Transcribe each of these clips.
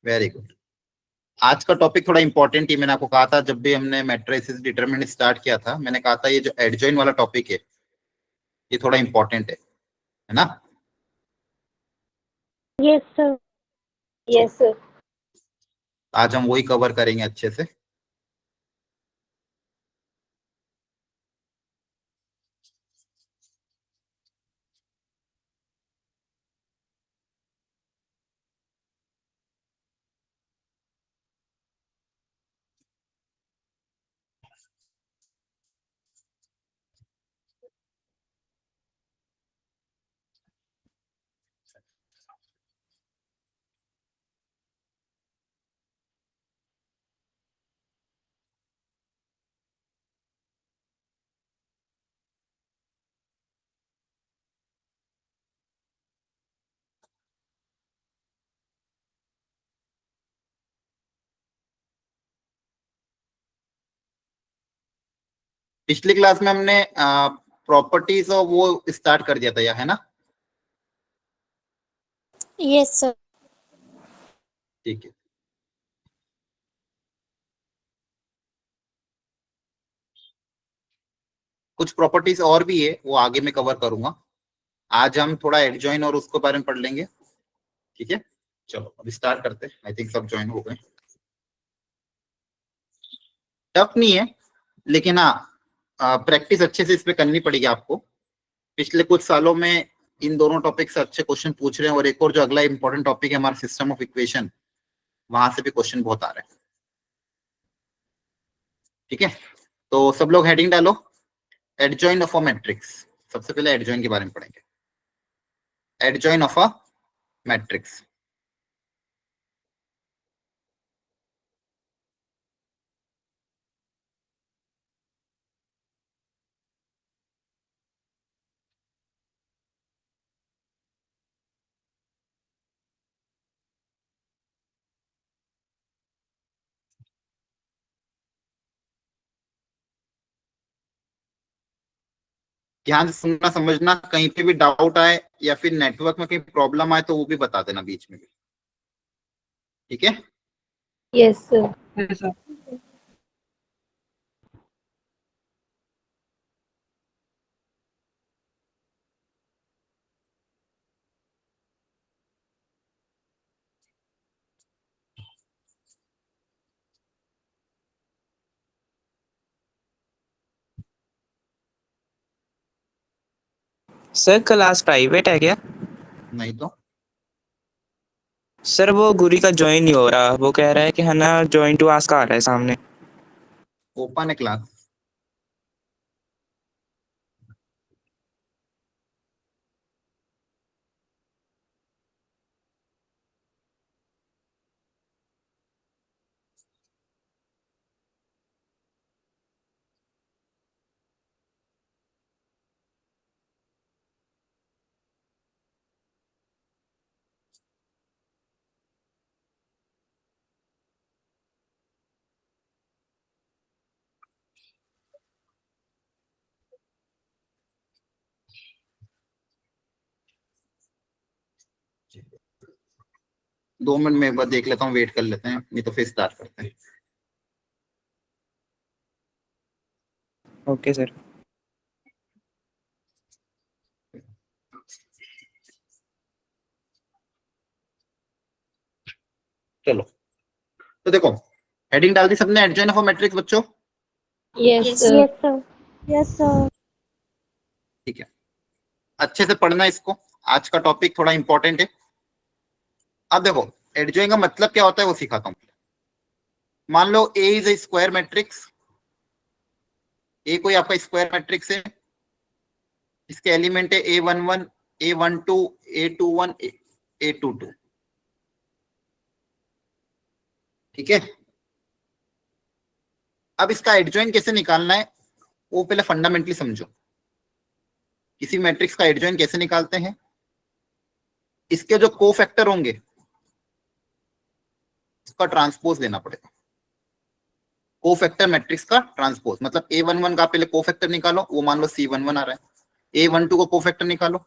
Very good. आज का topic थोड़ा इंपॉर्टेंट ही, मैंने आपको कहा था जब भी हमने मैट्रिसेस डिटरमिनेंट स्टार्ट किया था, मैंने कहा था ये जो एडजॉइन वाला टॉपिक है ये थोड़ा इंपॉर्टेंट है ना? Yes sir. Yes sir. आज हम वही कवर करेंगे अच्छे से। पिछली क्लास में हमने प्रॉपर्टीज और वो स्टार्ट कर दिया था, या है ना? Yes sir. ठीक है। कुछ प्रॉपर्टीज और भी है, वो आगे मैं कवर करूंगा। आज हम थोड़ा एडजॉइन और उसके बारे में पढ़ लेंगे। ठीक है, चलो अभी स्टार्ट करते हैं। आई थिंक सब ज्वाइन हो गए। टफ नहीं है, लेकिन हाँ प्रैक्टिस अच्छे से इस पे करनी पड़ेगी आपको। पिछले कुछ सालों में इन दोनों टॉपिक से अच्छे क्वेश्चन पूछ रहे हैं, और एक और जो अगला इंपॉर्टेंट टॉपिक है हमारा सिस्टम ऑफ इक्वेशन, वहां से भी क्वेश्चन बहुत आ रहे हैं। ठीक है, तो सब लोग हेडिंग डालो, एडजॉइन ऑफ अ मैट्रिक्स। सबसे पहले एडजॉइन के बारे में पढ़ेंगे। Adjoin of a matrix. ध्यान से सुनना समझना, कहीं पे भी डाउट आए या फिर नेटवर्क में कहीं प्रॉब्लम आए तो वो भी बता देना बीच में भी। ठीक है, yes sir. Sir class private है क्या? नहीं तो सर वो गुरी का ज्वाइन नहीं हो रहा, वो कह रहा है कि है ना ज्वाइन टू आस्क आ रहा है सामने। ओपन है क्लास। दो मिनट में एक बार देख लेता हूँ, वेट कर लेते हैं, नहीं तो फिर स्टार्ट करते हैं। Okay sir. चलो, तो देखो हेडिंग डाल दी सबने, एडजॉइन ऑफ अ मैट्रिक्स बच्चों। Yes sir. Yes sir. Yes sir. ठीक है, अच्छे से पढ़ना इसको, आज का टॉपिक थोड़ा इंपॉर्टेंट है। अब देखो एडजॉइन का मतलब क्या होता है वो सिखाता हूँ। मान लो ए इज ए स्क्वायर मैट्रिक्स। ए कोई आपका स्क्वायर मैट्रिक्स है, इसके एलिमेंट है A11, A12, A21, A22। ठीक है, अब इसका एडजॉइन कैसे निकालना है वो पहले फंडामेंटली समझो। किसी मैट्रिक्स का एडजॉइन कैसे निकालते हैं, इसके जो कोफैक्टर होंगे उसका ट्रांसपोज लेना पड़ेगा। कोफैक्टर मैट्रिक्स का ट्रांसपोज मतलब A11 का पहले कोफैक्टर निकालो, वो मान लो C11 आ रहा है। A12 को कोफैक्टर निकालो,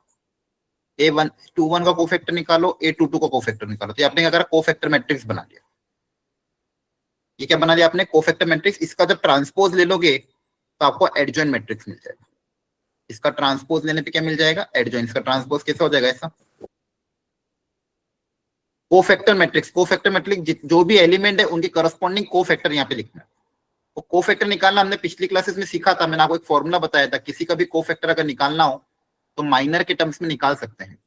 A21 का कोफैक्टर निकालो, A22 का कोफैक्टर निकालो। तो आपने क्या करा, कोफैक्टर मैट्रिक्स बना लिया। ये क्या बना लिया आपने, कोफैक्टर मैट्रिक्स। इसका जब ट्रांसपोज ले लोगे तो आपको एडजॉइंट मैट्रिक्स मिल जाएगा। इसका ट्रांसपोज लेने पे क्या मिल जाएगा, एडजॉइंट। इसका ट्रांसपोज कैसे हो जाएगा ऐसा, कोफैक्टर मैट्रिक्स। कोफैक्टर मैट्रिक्स जो भी एलिमेंट है उनके करस्पॉन्डिंग कोफैक्टर यहाँ पे लिखना है। तो कोफैक्टर निकालना हमने पिछली क्लासेस में सीखा था, मैंने आपको एक फॉर्मूला बताया था। किसी का भी कोफैक्टर अगर निकालना हो तो माइनर के टर्म्स में निकाल सकते हैं,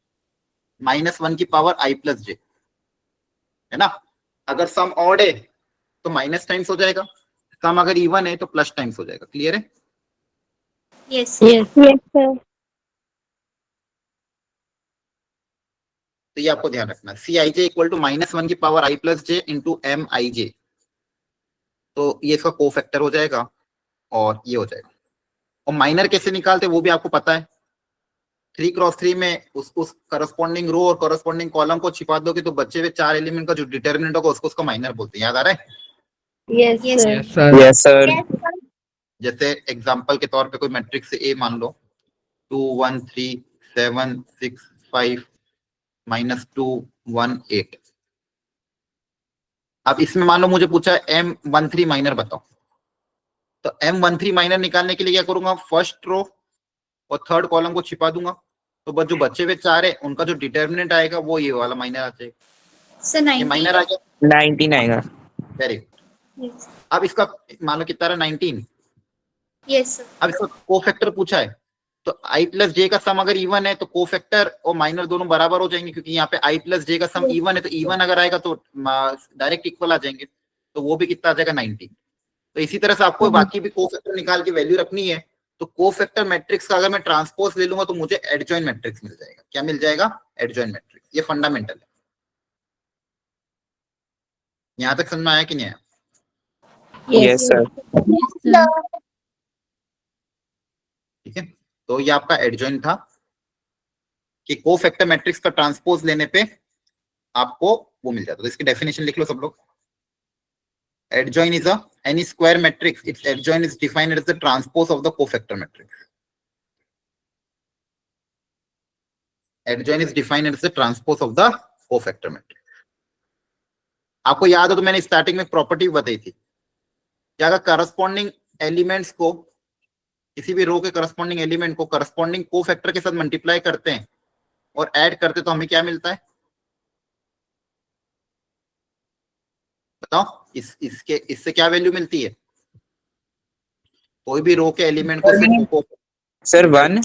-1 की पावर i प्लस जे, है ना। अगर सम ऑड है तो माइनस टाइम्स हो जाएगा, सम अगर इवन है तो प्लस टाइम्स हो जाएगा। क्लियर है। Yes. Yes, sir. तो ये आपको ध्यान रखना, सी आई जे इक्वल टू -1 की power i plus j into m i j. तो ये इसका कोफैक्टर हो जाएगा और ये हो जाएगा। और माइनर कैसे निकालते वो भी आपको पता है, 3x3 में उस करस्पॉन्डिंग रो और करस्पॉन्डिंग कॉलम को छिपा दोगे तो बचे हुए 4 एलिमेंट का जो डिटर्मिनेंट होगा उसको उसका माइनर बोलते हैं। याद आ रहा है। Yes, Yes. sir. Yes, sir. Yes, sir. जैसे एग्जांपल के तौर पे कोई मैट्रिक्स ए मान लो, 2 1 3 7 6 5 -2 1 8। अब इसमें मान लो मुझे पूछा है M13 माइनर बताओ। तो M13 माइनर निकालने के लिए क्या करूंगा, फर्स्ट रो और थर्ड कॉलम को छिपा दूंगा। तो बस जो बचे हुए 4 है उनका जो डिटर्मिनेंट आएगा वो ये वाला माइनर आ जाएगा। Sir, ये 90. माइनर आ गया, 19 आएगा। Very good. Yes. अब इसका मान लो कितना रहा, 19। Yes, sir. अब इसका कोफैक्टर पूछा है, तो i प्लस जे का सम अगर इवन है तो कोफैक्टर और माइनर दोनों बराबर हो जाएंगे, क्योंकि यहाँ पे i प्लस जे का सम इवन है। तो इवन अगर आएगा तो डायरेक्ट इक्वल आ जाएंगे, तो वो भी कितना आ जाएगा, 19। तो इसी तरह से आपको बाकी भी कोफैक्टर निकाल के वैल्यू रखनी है। तो कोफैक्टर मैट्रिक्स का अगर मैं ट्रांसपोज ले लूंगा तो मुझे एडजॉइंट मैट्रिक्स मिल जाएगा। क्या मिल जाएगा, एडजॉइंट मैट्रिक्स। ये फंडामेंटल है। यहां तक समझ में आया कि नहीं आया। Yes, sir. ठीक है, तो ये आपका एडजॉइंट था कि कोफैक्टर मैट्रिक्स का ट्रांसपोज लेने पे आपको वो मिल जाता है। तो इसकी डेफिनेशन लिख लो सब लोग। Adjoint is any square matrix. Its adjoint is defined as the transpose of the cofactor matrix. Adjoint is defined as the transpose of the cofactor matrix. आपको याद हो तो मैंने स्टार्टिंग में प्रॉपर्टी बताई थी कि अगर करस्पॉन्डिंग एलिमेंट्स को, किसी भी रो के करस्पॉन्डिंग एलिमेंट को करस्पॉन्डिंग कोफैक्टर के साथ मल्टीप्लाई करते हैं और ऐड करते हैं तो हमें क्या मिलता है, बताओ। इससे क्या वैल्यू मिलती है, कोई भी रो के एलिमेंट को सिर्फ Sir, 1.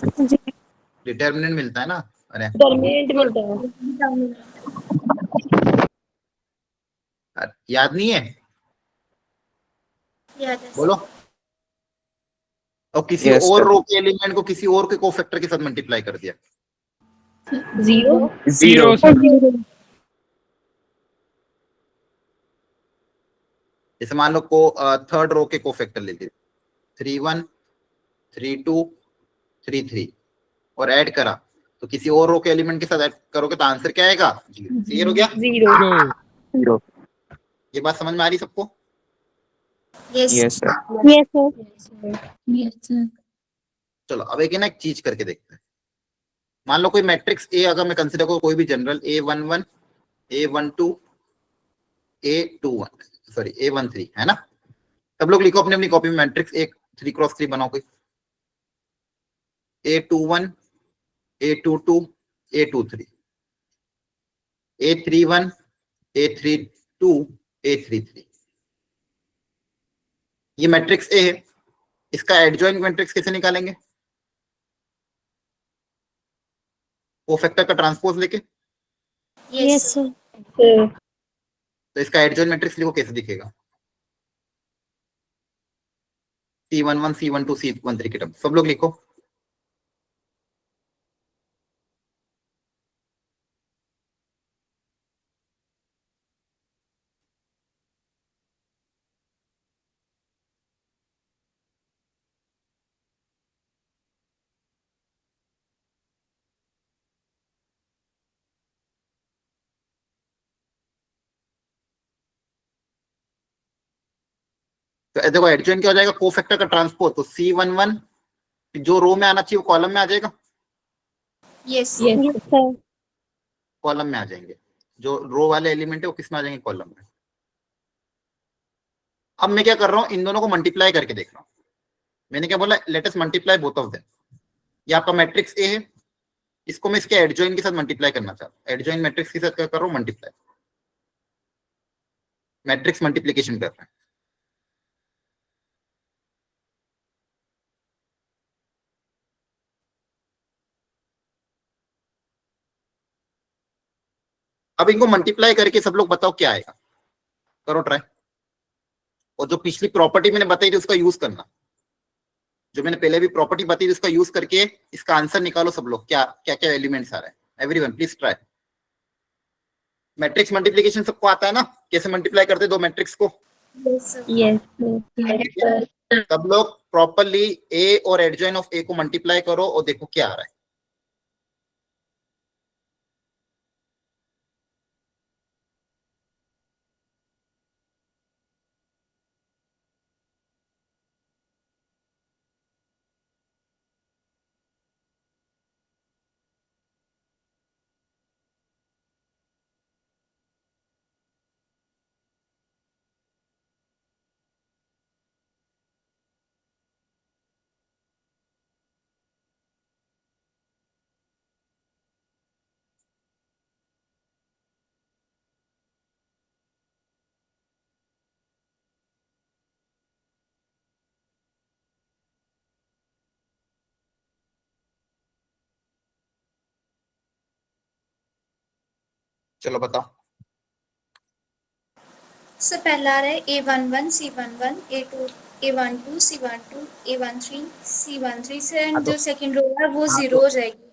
डिटर्मिनेंट मिलता है ना। अरे Terminate मिलता है. याद नहीं है, Yeah, that's बोलो। और किसी Yes, और sir. रो के एलिमेंट को किसी और के कोफैक्टर के साथ मल्टीप्लाई कर दिया, 0. 0. sir. जैसे मान लो को थर्ड रो के कोफैक्टर ले लिए, 3 1 3 2 3 3 और ऐड करा, तो किसी और रो के एलिमेंट के साथ ऐड करोगे तो आंसर क्या आएगा, 0। क्लियर हो गया। 0. 0. ये बात समझ में आ रही सबको। yes. Yes, sir. Yes, sir. Yes, sir. चलो अब एक है ना, एक चीज करके देखते हैं। मान लो कोई मैट्रिक्स ए अगर मैं कंसीडर करूँ, कोई भी general A11 A12 A21 sorry A13 है ना। सब लोग लिखो अपनी अपनी कॉपी में मैट्रिक्स एक 3x3 बनाओ कोई, A21 A22 A23 A31 A32 A33। ये मैट्रिक्स ए है। इसका एडजॉइंट मैट्रिक्स कैसे निकालेंगे, कोफैक्टर का ट्रांसपोज लेके। Yes, sir. Sir. तो इसका एडजॉइंट मैट्रिक्स लिखो, कैसे दिखेगा, C11 C12 C13 के टर्म। सब लोग लिखो। तो देखो एडजॉइंट क्या हो जाएगा, कोफैक्टर का ट्रांसपोज। तो C11 जो रो में आना चाहिए वो कॉलम में आ जाएगा। Yes. Yes, sir. कॉलम में आ जाएंगे। जो रो वाले एलिमेंट है वो किस में आ जाएंगे, कॉलम में। अब मैं क्या कर रहा हूं, इन दोनों को मल्टीप्लाई करके देख रहा हूं। मैंने क्या बोला, let us multiply both of them. ये आपका मैट्रिक्स ए है, इसको मैं इसके एडजॉइन के साथ मल्टीप्लाई करना चाहता हूं। एडजॉइन मैट्रिक्स के साथ क्या कर रहा हूं, मल्टीप्लाई, मैट्रिक्स मल्टीप्लिकेशन कर रहे हैं। अब इनको मल्टीप्लाई करके सब लोग बताओ क्या आएगा, करो ट्राई। और जो पिछली प्रॉपर्टी मैंने बताई थी उसका यूज करना, जो मैंने पहले भी प्रॉपर्टी बताई थी उसका यूज करके इसका आंसर निकालो सब लोग, क्या क्या क्या एलिमेंट्स आ रहे हैं। Everyone please try. Matrix multiplication सबको आता है ना, कैसे मल्टीप्लाई करते हैं दो मैट्रिक्स को। Yes, sir. Yes, sir. सब लोग प्रॉपरली ए और एडजॉइन ऑफ ए को मल्टीप्लाई करो और देखो क्या आ रहा है। चलो बताओ। सर पहला आ रहा है A11 C11 A2 A12 C12 A13 C13 से, हाँ एंड तो- जो सेकंड रो है वो हाँ 0 हो जाएगी।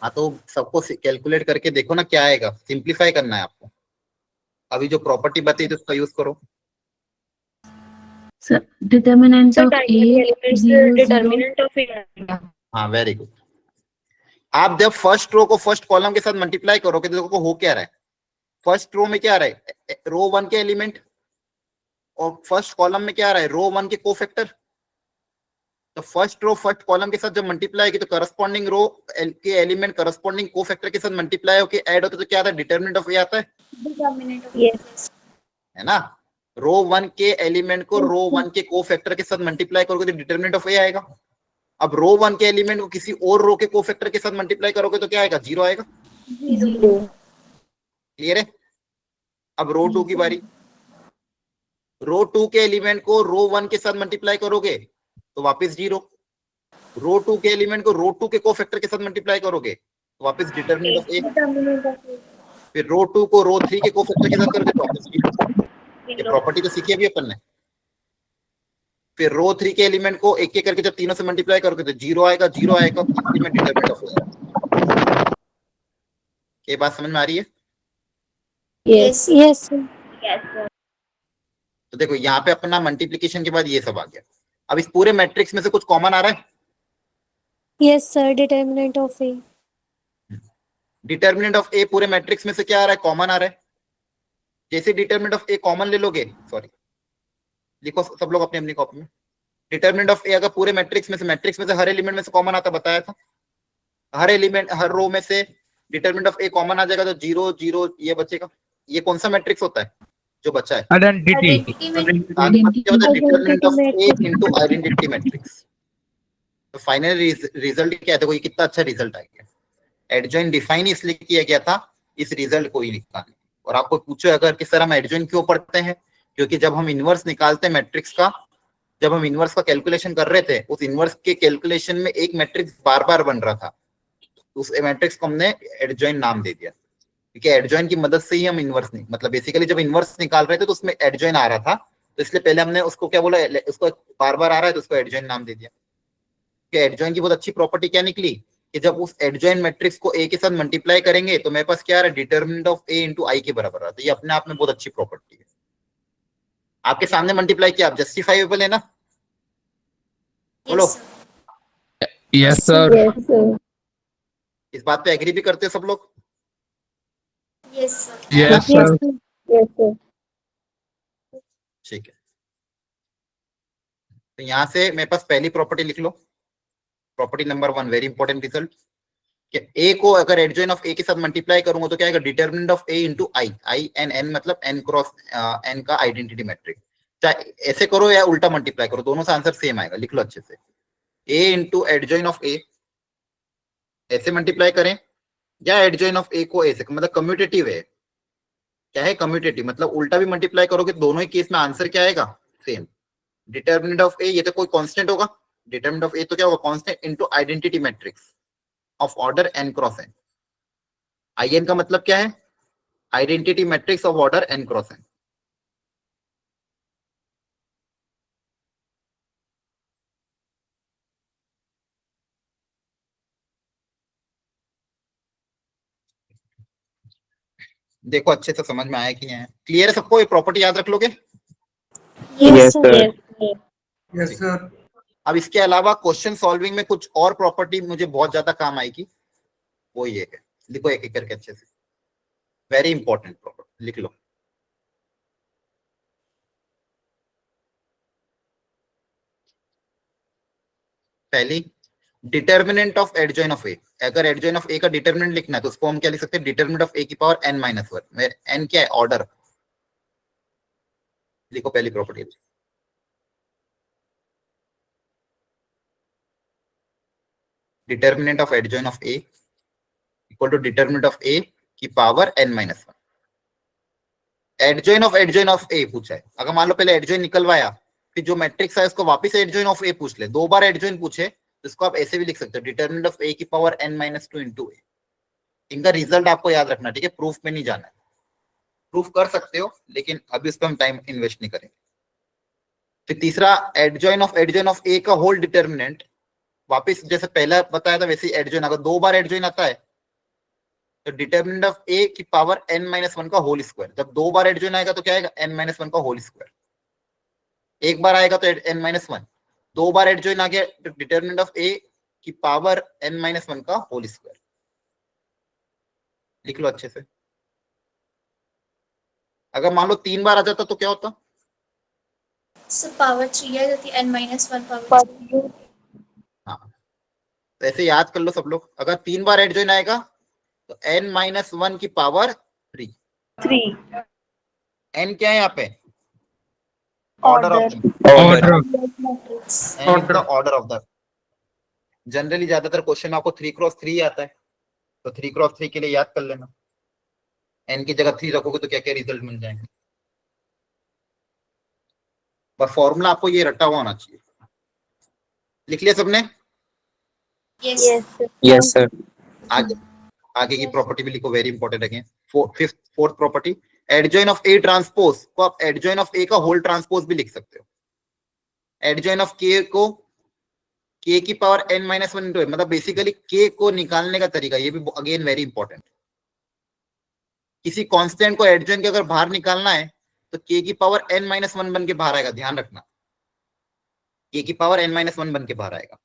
हाँ तो सबको कैलकुलेट करके देखो ना क्या आएगा, सिंप्लीफाई करना है आपको। अभी जो प्रॉपर्टी बताई थी उसका यूज करो। Sir, determinant So of primary A, elements 0, 0. determinant of A. हाँ वेरी गुड। आप जब फर्स्ट रो को फर्स्ट कॉलम के साथ मल्टीप्लाई करोगे तो देखो हो क्या रहा है। फर्स्ट रो में क्या आ रहा है, रो 1 के एलिमेंट, और फर्स्ट कॉलम में क्या आ रहा है, रो 1 के कोफैक्टर। तो फर्स्ट रो फर्स्ट कॉलम के साथ जब मल्टीप्लाई की तो करस्पॉन्डिंग रो के एलिमेंट करस्पॉन्डिंग कोफैक्टर के साथ मल्टीप्लाई होके ऐड होते तो क्या आता है, डिटरमिनेंट ऑफ ए आता है, डिटरमिनेंट ऑफ Yes. है ना। रो 1 के एलिमेंट को रो 1 के कोफैक्टर के साथ मल्टीप्लाई करोगे तो डिटरमिनेंट ऑफ ए आएगा। अब रो 1 के एलिमेंट को किसी और रो के कोफैक्टर के साथ मल्टीप्लाई करोगे तो क्या आएगा, 0 आएगा। 0। क्लियर है। अब रो 2 की बारी, रो 2 के एलिमेंट को रो 1 के साथ मल्टीप्लाई करोगे तो वापस 0। रो 2 के एलिमेंट को रो 2 के कोफैक्टर के साथ मल्टीप्लाई करोगे तो वापस determinant of A. Determinant of A। फिर रो 2 को रो 3 के कोफैक्टर के साथ करोगे तो वापस 0। ये प्रॉपर्टी तो सीखी अभी अपन ने। फिर रो 3 के एलिमेंट को एक एक करके जब तीनों से मल्टीप्लाई करोगे तो 0 आएगा, 0 आएगा, तीसरी में डिटरमिनेंट ऑफ ए। ये बात समझ में आ रही है। Yes. Yes, sir. तो देखो यहाँ पे अपना मल्टीप्लिकेशन के बाद ये सब आ गया। अब इस पूरे मैट्रिक्स में से कुछ कॉमन आ रहा है, Yes, sir. Determinant of A। Determinant of A पूरे मैट्रिक्स में से क्या आ रहा है, कॉमन आ रहा है। जैसे डिटरमिनेंट ऑफ ए कॉमन ले लोगे, सॉरी लिखो सब लोग अपनी अपनी कॉपी में, डिटरमिनेंट ऑफ ए अगर पूरे मैट्रिक्स में से हर एलिमेंट में से कॉमन आता, बताया था, हर एलिमेंट हर रो में से डिटरमिनेंट ऑफ ए कॉमन आ जाएगा तो 0 0 ये बचेगा। ये कौन सा मैट्रिक्स होता है जो बचा है, Identity. Determinant of A into identity matrix. तो फाइनल रिजल्ट क्या है, देखो ये कितना अच्छा रिजल्ट आ गया। एडजॉइन डिफाइन इसलिए किया गया था इस रिजल्ट को ही निकालने। और आपको पूछो अगर कि सर हम एडजॉइन क्यों पढ़ते हैं, क्योंकि जब हम इनवर्स निकालते हैं मैट्रिक्स का, जब हम इनवर्स का कैलकुलेशन कर रहे थे, उस इनवर्स के कैलकुलेशन में एक मैट्रिक्स बार बार बन रहा था, उस मैट्रिक्स को हमने एडजॉइन नाम दे दिया, क्योंकि एडजॉइन की मदद से ही हम इनवर्स नहीं, मतलब बेसिकली जब इनवर्स निकाल रहे थे तो उसमें एडजॉइन आ रहा था, तो इसलिए पहले हमने उसको क्या बोला, उसको बार बार आ रहा है तो उसको एडजॉइन नाम दे दिया। एडजॉइन की बहुत अच्छी प्रॉपर्टी क्या निकली कि जब उस एडजॉइन मैट्रिक्स को ए के साथ मल्टीप्लाई करेंगे तो मेरे पास क्या आ रहा है, determinant of A into I के बराबर आ रहा है। ये अपने आप में बहुत अच्छी प्रॉपर्टी है। आपके सामने मल्टीप्लाई किया, आप जस्टिफाइबल है ना, बोलो। Yes, sir. Yes, sir. इस बात पे एग्री भी करते हो सब लोग। Yes, sir. Yes, Yes, sir. sir. Yes, sir. ठीक है, तो यहां से मेरे पास पहली प्रॉपर्टी लिख लो, property number 1, very important result, A को अगर एडजॉइन ऑफ ए के साथ मल्टीप्लाई करूंगा तो क्या आएगा, determinant of A into I n n मतलब एन क्रॉस एन का आइडेंटिटी मैट्रिक्स। चाहे ऐसे करो या उल्टा मल्टीप्लाई करो, दोनों से आंसर सेम आएगा। लिख लो अच्छे से, ए इंटू एडजॉइन ऑफ ए ऐसे मल्टीप्लाई करें या एडजॉइन ऑफ ए को ए से, मतलब कम्यूटेटिव है। क्या है, कम्यूटेटिव, मतलब उल्टा भी मल्टीप्लाई करोगे दोनों ही केस में आंसर क्या आएगा, सेम। डिटर्मिनेंट ऑफ ए, ये तो कोई कांस्टेंट होगा, डिटर्मिनेंट ऑफ ए तो क्या होगा, constant into identity matrix of order n cross n। in का मतलब क्या है, identity matrix of order n cross n। देखो अच्छे से समझ में आया कि नहीं आया, क्लियर है सबको, ये प्रॉपर्टी याद रख लोगे। Yes, sir. Yes, sir. अब इसके अलावा क्वेश्चन सॉल्विंग में कुछ और प्रॉपर्टी मुझे बहुत ज्यादा काम आएगी, वो ये है, लिखो एक एक करके अच्छे से, वेरी इंपॉर्टेंट प्रॉपर्टी लिख लो। पहली, डिटर्मिनेंट ऑफ एडजॉइन ऑफ ए। अगर एडजॉइन ऑफ ए का डिटर्मिनेंट लिखना है तो उसको हम क्या लिख सकते हैं, डिटर्मिनेंट ऑफ ए की power n minus one. n क्या है, ऑर्डर। लिखो पहली property, determinant of adjoint of A equal to determinant of A की power n minus one. Adjoint of A पूछा है, अगर मान लो पहले एडजॉइन निकलवाया, फिर जो मैट्रिक्स है उसको वापस एडजॉइन ऑफ ए पूछ ले, दो बार एडजॉइन पूछे तो इसको आप ऐसे भी लिख सकते हो, डिटर्मिनेंट ऑफ ए की power n minus two into A. इनका रिजल्ट आपको याद रखना, ठीक है, प्रूफ में नहीं जाना है। प्रूफ कर सकते हो लेकिन अभी उस पर हम टाइम इन्वेस्ट नहीं करेंगे। फिर तीसरा, एडजॉइन ऑफ ए का होल डिटर्मिनेंट, वापस जैसे पहला बताया था वैसे एडजॉइन, अगर दो बार एडजॉइन आता है तो डिटर्मिनेंट ऑफ ए की पावर n माइनस वन का होल स्क्वायर। जब दो बार एडजॉइन आएगा तो क्या आएगा, n माइनस वन का होल स्क्वायर। एक बार आएगा तो n माइनस वन, दो बार एडजॉइन आ गया तो डिटर्मिनेंट ऑफ ए की पावर n माइनस वन का होल स्क्वायर। लिख लो अच्छे से। अगर मान लो तीन बार आ जाता तो क्या होता, पावर 3 आ जाती, n माइनस वन पावर। हाँ तो ऐसे याद कर लो सब लोग, अगर तीन बार एडजॉइन आएगा तो n माइनस वन की पावर 3। 3. n क्या है यहाँ पे, Order. Order. Order of the. Generally ज्यादातर क्वेश्चन में आपको 3x3 आता है, तो 3x3 के लिए याद कर लेना, n की जगह 3 रखोगे तो क्या क्या रिजल्ट मिल जाएंगे। पर फॉर्मूला आपको ये रटा हुआ होना चाहिए। लिख लिया सबने, यस Yes, sir. आगे आगे की प्रॉपर्टी भी लिखो, very important again. Fourth property, adjoin of A transpose को आप एडजॉइन ऑफ ए का होल ट्रांसपोज भी लिख सकते हो। एडजॉइन ऑफ के को k की power n minus one into A, मतलब बेसिकली k को निकालने का तरीका, ये भी अगेन वेरी इंपॉर्टेंट। किसी कांस्टेंट को एडजॉइन के अगर बाहर निकालना है तो k की पावर n माइनस वन बन के बाहर आएगा, ध्यान रखना, k की पावर n माइनस वन बन के बाहर आएगा।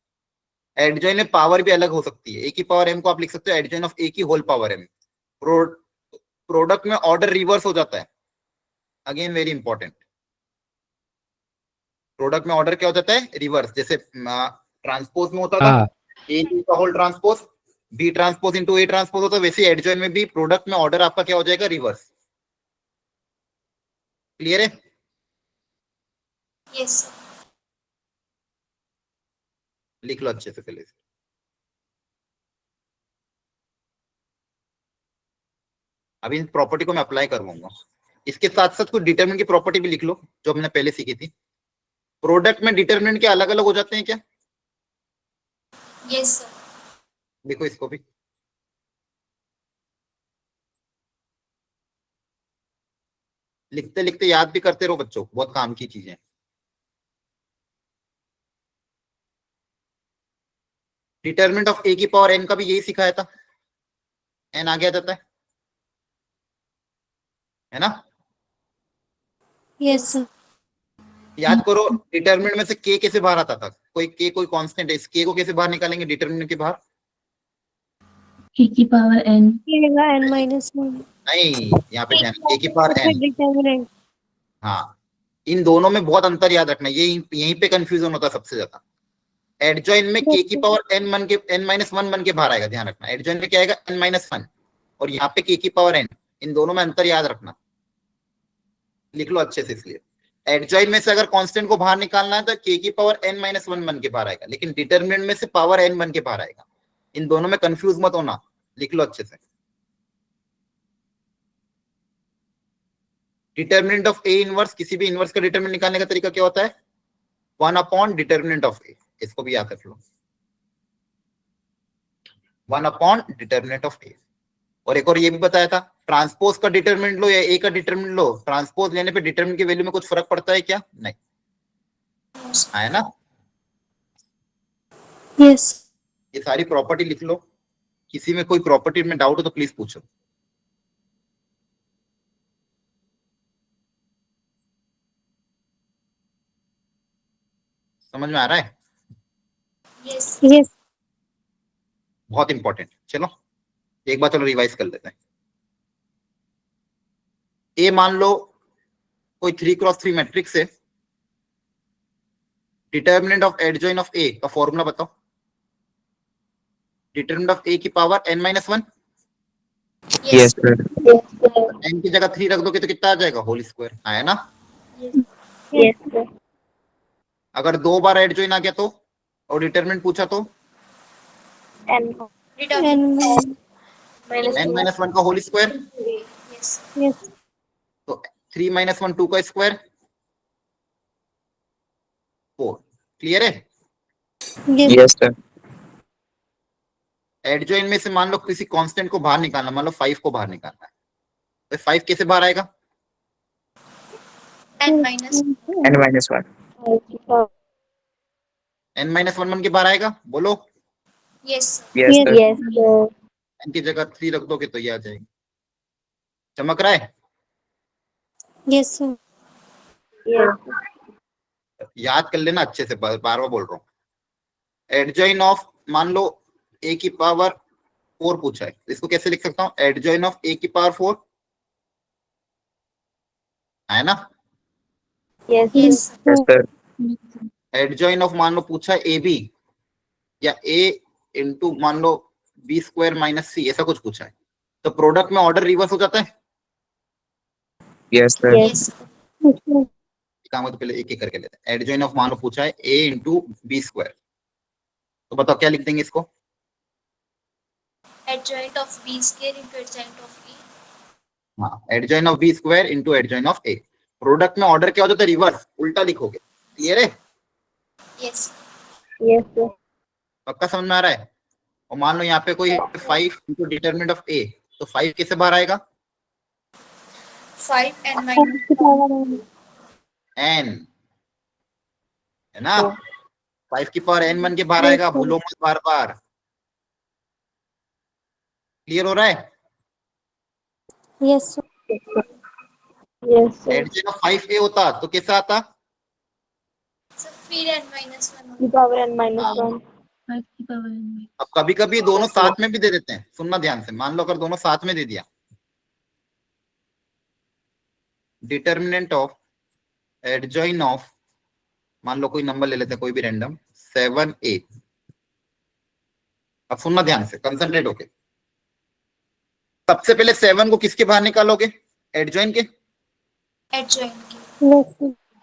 एडजॉइन में पावर भी अलग हो सकती है, a की पावर m को आप लिख सकते हो एडजॉइन ऑफ a की होल पावर m। प्रोडक्ट में ऑर्डर रिवर्स हो जाता है, अगेन वेरी इंपॉर्टेंट। प्रोडक्ट में ऑर्डर क्या हो जाता है, रिवर्स। जैसे ट्रांसपोज में होता था ए का whole transpose B transpose into A transpose होता है, वैसे एडजॉइन में भी प्रोडक्ट में ऑर्डर आपका क्या हो जाएगा, रिवर्स। क्लियर है, यस लिख लो अच्छे से पहले से। अभी इन प्रॉपर्टी को मैं अप्लाई करवाऊंगा, इसके साथ साथ कुछ डिटरमिनेंट की प्रॉपर्टी भी लिख लो जो हमने पहले सीखी थी। प्रोडक्ट में डिटरमिनेंट के अलग अलग हो जाते हैं क्या, यस देखो इसको भी। लिखते लिखते याद भी करते रहो बच्चों, बहुत काम की चीजें। डिटरमिनेंट ऑफ ए की पावर n का भी यही सिखाया था, n आ गया जाता है ना। यस याद करो डिटरमिनेंट में से k कैसे बाहर आता था, कोई k कोई कांस्टेंट है, इस k को कैसे बाहर निकालेंगे डिटरमिनेंट के बाहर, k की power n. n minus one. नहीं यहाँ पे ध्यान, k की पावर n। डिटरमिनेंट हाँ इन दोनों में बहुत अंतर याद रखना, ये यहीं पे कंफ्यूजन होता है सबसे ज्यादा। एडजॉइन में k की पावर n माइनस वन बन के बाहर आएगा, ध्यान रखना। एडजॉइन में क्या आएगा, n माइनस वन, और यहाँ पे k की पावर n, इन दोनों में अंतर याद रखना, लिख लो अच्छे से। इसलिए एडजॉइन में से अगर कांस्टेंट को बाहर निकालना है तो k की पावर n माइनस वन बन के बाहर आएगा, लेकिन डिटरमिनेंट में से पावर n बन के बाहर आएगा। इन दोनों में कंफ्यूज मत होना, लिख लो अच्छे से। डिटरमिनेंट ऑफ ए इनवर्स, किसी भी इनवर्स का डिटरमिनेंट निकालने का तरीका क्या होता है, 1 डिटरमिनेंट ऑफ ए, इसको भी याद रख लो, 1 डिटरमिनेंट ऑफ ए। और एक और ये भी बताया था, ट्रांसपोज का डिटरमिनेंट लो या ए का डिटरमिनेंट लो, ट्रांसपोज लेने पे डिटरमिनेंट की वैल्यू में कुछ फर्क पड़ता है क्या, नहीं, है ना। Yes. ये सारी प्रॉपर्टी लिख लो, किसी में कोई प्रॉपर्टी में डाउट हो तो प्लीज पूछो। समझ में आ रहा है, Yes. Yes. बहुत इंपॉर्टेंट। चलो एक बार चलो रिवाइज कर लेते हैं। ए मान लो कोई 3x3 मैट्रिक्स है, डिटरमिनेंट ऑफ एडजॉइन ऑफ ए का फॉर्मूला बताओ। डिटरमिनेंट ऑफ ए की power n minus one, yes sir. n की जगह 3 रख दोगे तो कितना आ जाएगा, होल स्क्वायर, आया ना। Yes. अगर 2 बार एडजॉइन आ गया तो, और डिटरमिनेंट पूछा तो N n माइनस वन का होल स्क्वायर, Yes. Yes. तो 3 माइनस वन 2 का स्क्वायर 4। क्लियर है। Yes sir. एडजॉइन में से मान लो किसी कांस्टेंट को बाहर निकालना, मान लो 5 को बाहर निकालना है, तो 5 कैसे बाहर आएगा, N minus n-1 n minus one बन के बाहर आएगा, बोलो। Yes. Yes sir. n की जगह 3 रख दोगे तो ये आ जाएगी। चमक रहा है, Yes, sir. याद कर लेना अच्छे से, बार बार बोल रहा हूँ। एडजॉइन ऑफ मान लो a की पावर 4 पूछा है, तो इसको कैसे लिख सकता हूँ, एडजॉइन ऑफ a की पावर 4, है ना। Yes. Yes sir. Adjoin of मान लो पूछा है ab या a इंटू मान लो b स्क्वायर माइनस c, ऐसा कुछ पूछा है, तो प्रोडक्ट में ऑर्डर रिवर्स हो जाता है। Yes sir. Yes. काम हो तो पहले एक एक करके लेते हैं। एडजॉइन ऑफ मान लो पूछा है a इंटू बी स्क्वायर, तो बताओ क्या लिख देंगे इसको, Adjoint of B square into adjoint of A. हाँ, adjoin of B square into adjoin of A. Product में ऑर्डर क्या हो जाता है, रिवर्स, उल्टा लिखोगे। क्लियर है, Yes. पक्का समझ में आ रहा है। और मान लो यहाँ पे कोई 5 इंटू डिटरमिनेंट ऑफ ए, तो 5 कैसे बाहर आएगा, 5 N minus n, है ना। 5 की पावर n बन के बाहर आएगा, भूलो मत बार बार। क्लियर हो रहा है। Yes, sir. Adjoin of 5a होता तो कैसा आता, So फिर N minus 1 5 की पावर n। अब कभी कभी दोनों साथ में भी दे देते हैं, सुनना ध्यान से। मान लो अगर दोनों साथ में दे दिया, डिटरमिनेंट ऑफ एडजॉइन ऑफ, मान लो कोई नंबर ले लेते हैं कोई भी रैंडम 7a। अब सुनना ध्यान से, कंसंट्रेट होके। सबसे पहले 7 को किसके बाहर निकालोगे, एडजॉइन के। adjoint की.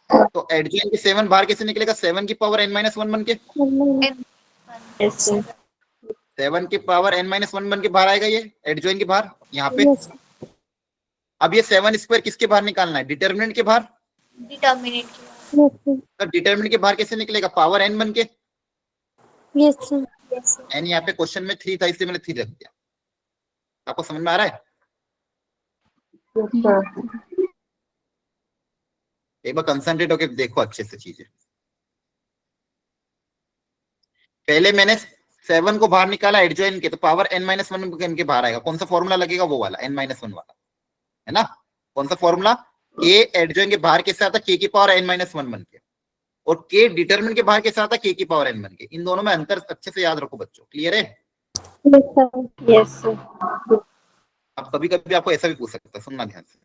तो एडजॉइन के 7 बाहर कैसे निकलेगा, 7 की पावर n माइनस वन बन के, Yes. 7 की पावर n माइनस वन बन के बाहर आएगा ये एडजॉइन के बाहर यहाँ पे। अब ये 7 स्क्वायर किसके बाहर निकालना है, डिटरमिनेंट के बाहर। Determinate की. तो डिटरमिनेंट के बाहर कैसे निकलेगा, पावर n बन के। Yes, sir. Yes, sir. n यहाँ पे क्वेश्चन में 3 था इसलिए मैंने 3 रख दिया। आपको समझ में आ रहा है। एक बार कंसंट्रेट होके देखो अच्छे से चीजें। पहले मैंने 7 को बाहर निकाला एडजॉइन के, तो पावर n माइनस वन के बाहर आएगा। कौन सा फॉर्मूला लगेगा, वो वाला n माइनस वन वाला, है ना। कौन सा फॉर्मूला, k एडजॉइन के बाहर कैसे आता, k की पावर n माइनस वन बन के, और k डिटरमिनेंट के बाहर कैसे आता, k की पावर n बन के। इन दोनों में अंतर अच्छे से याद रखो बच्चों। क्लियर है। Yes, sir. अब कभी कभी आपको ऐसा भी पूछ सकता है, सुनना ध्यान से।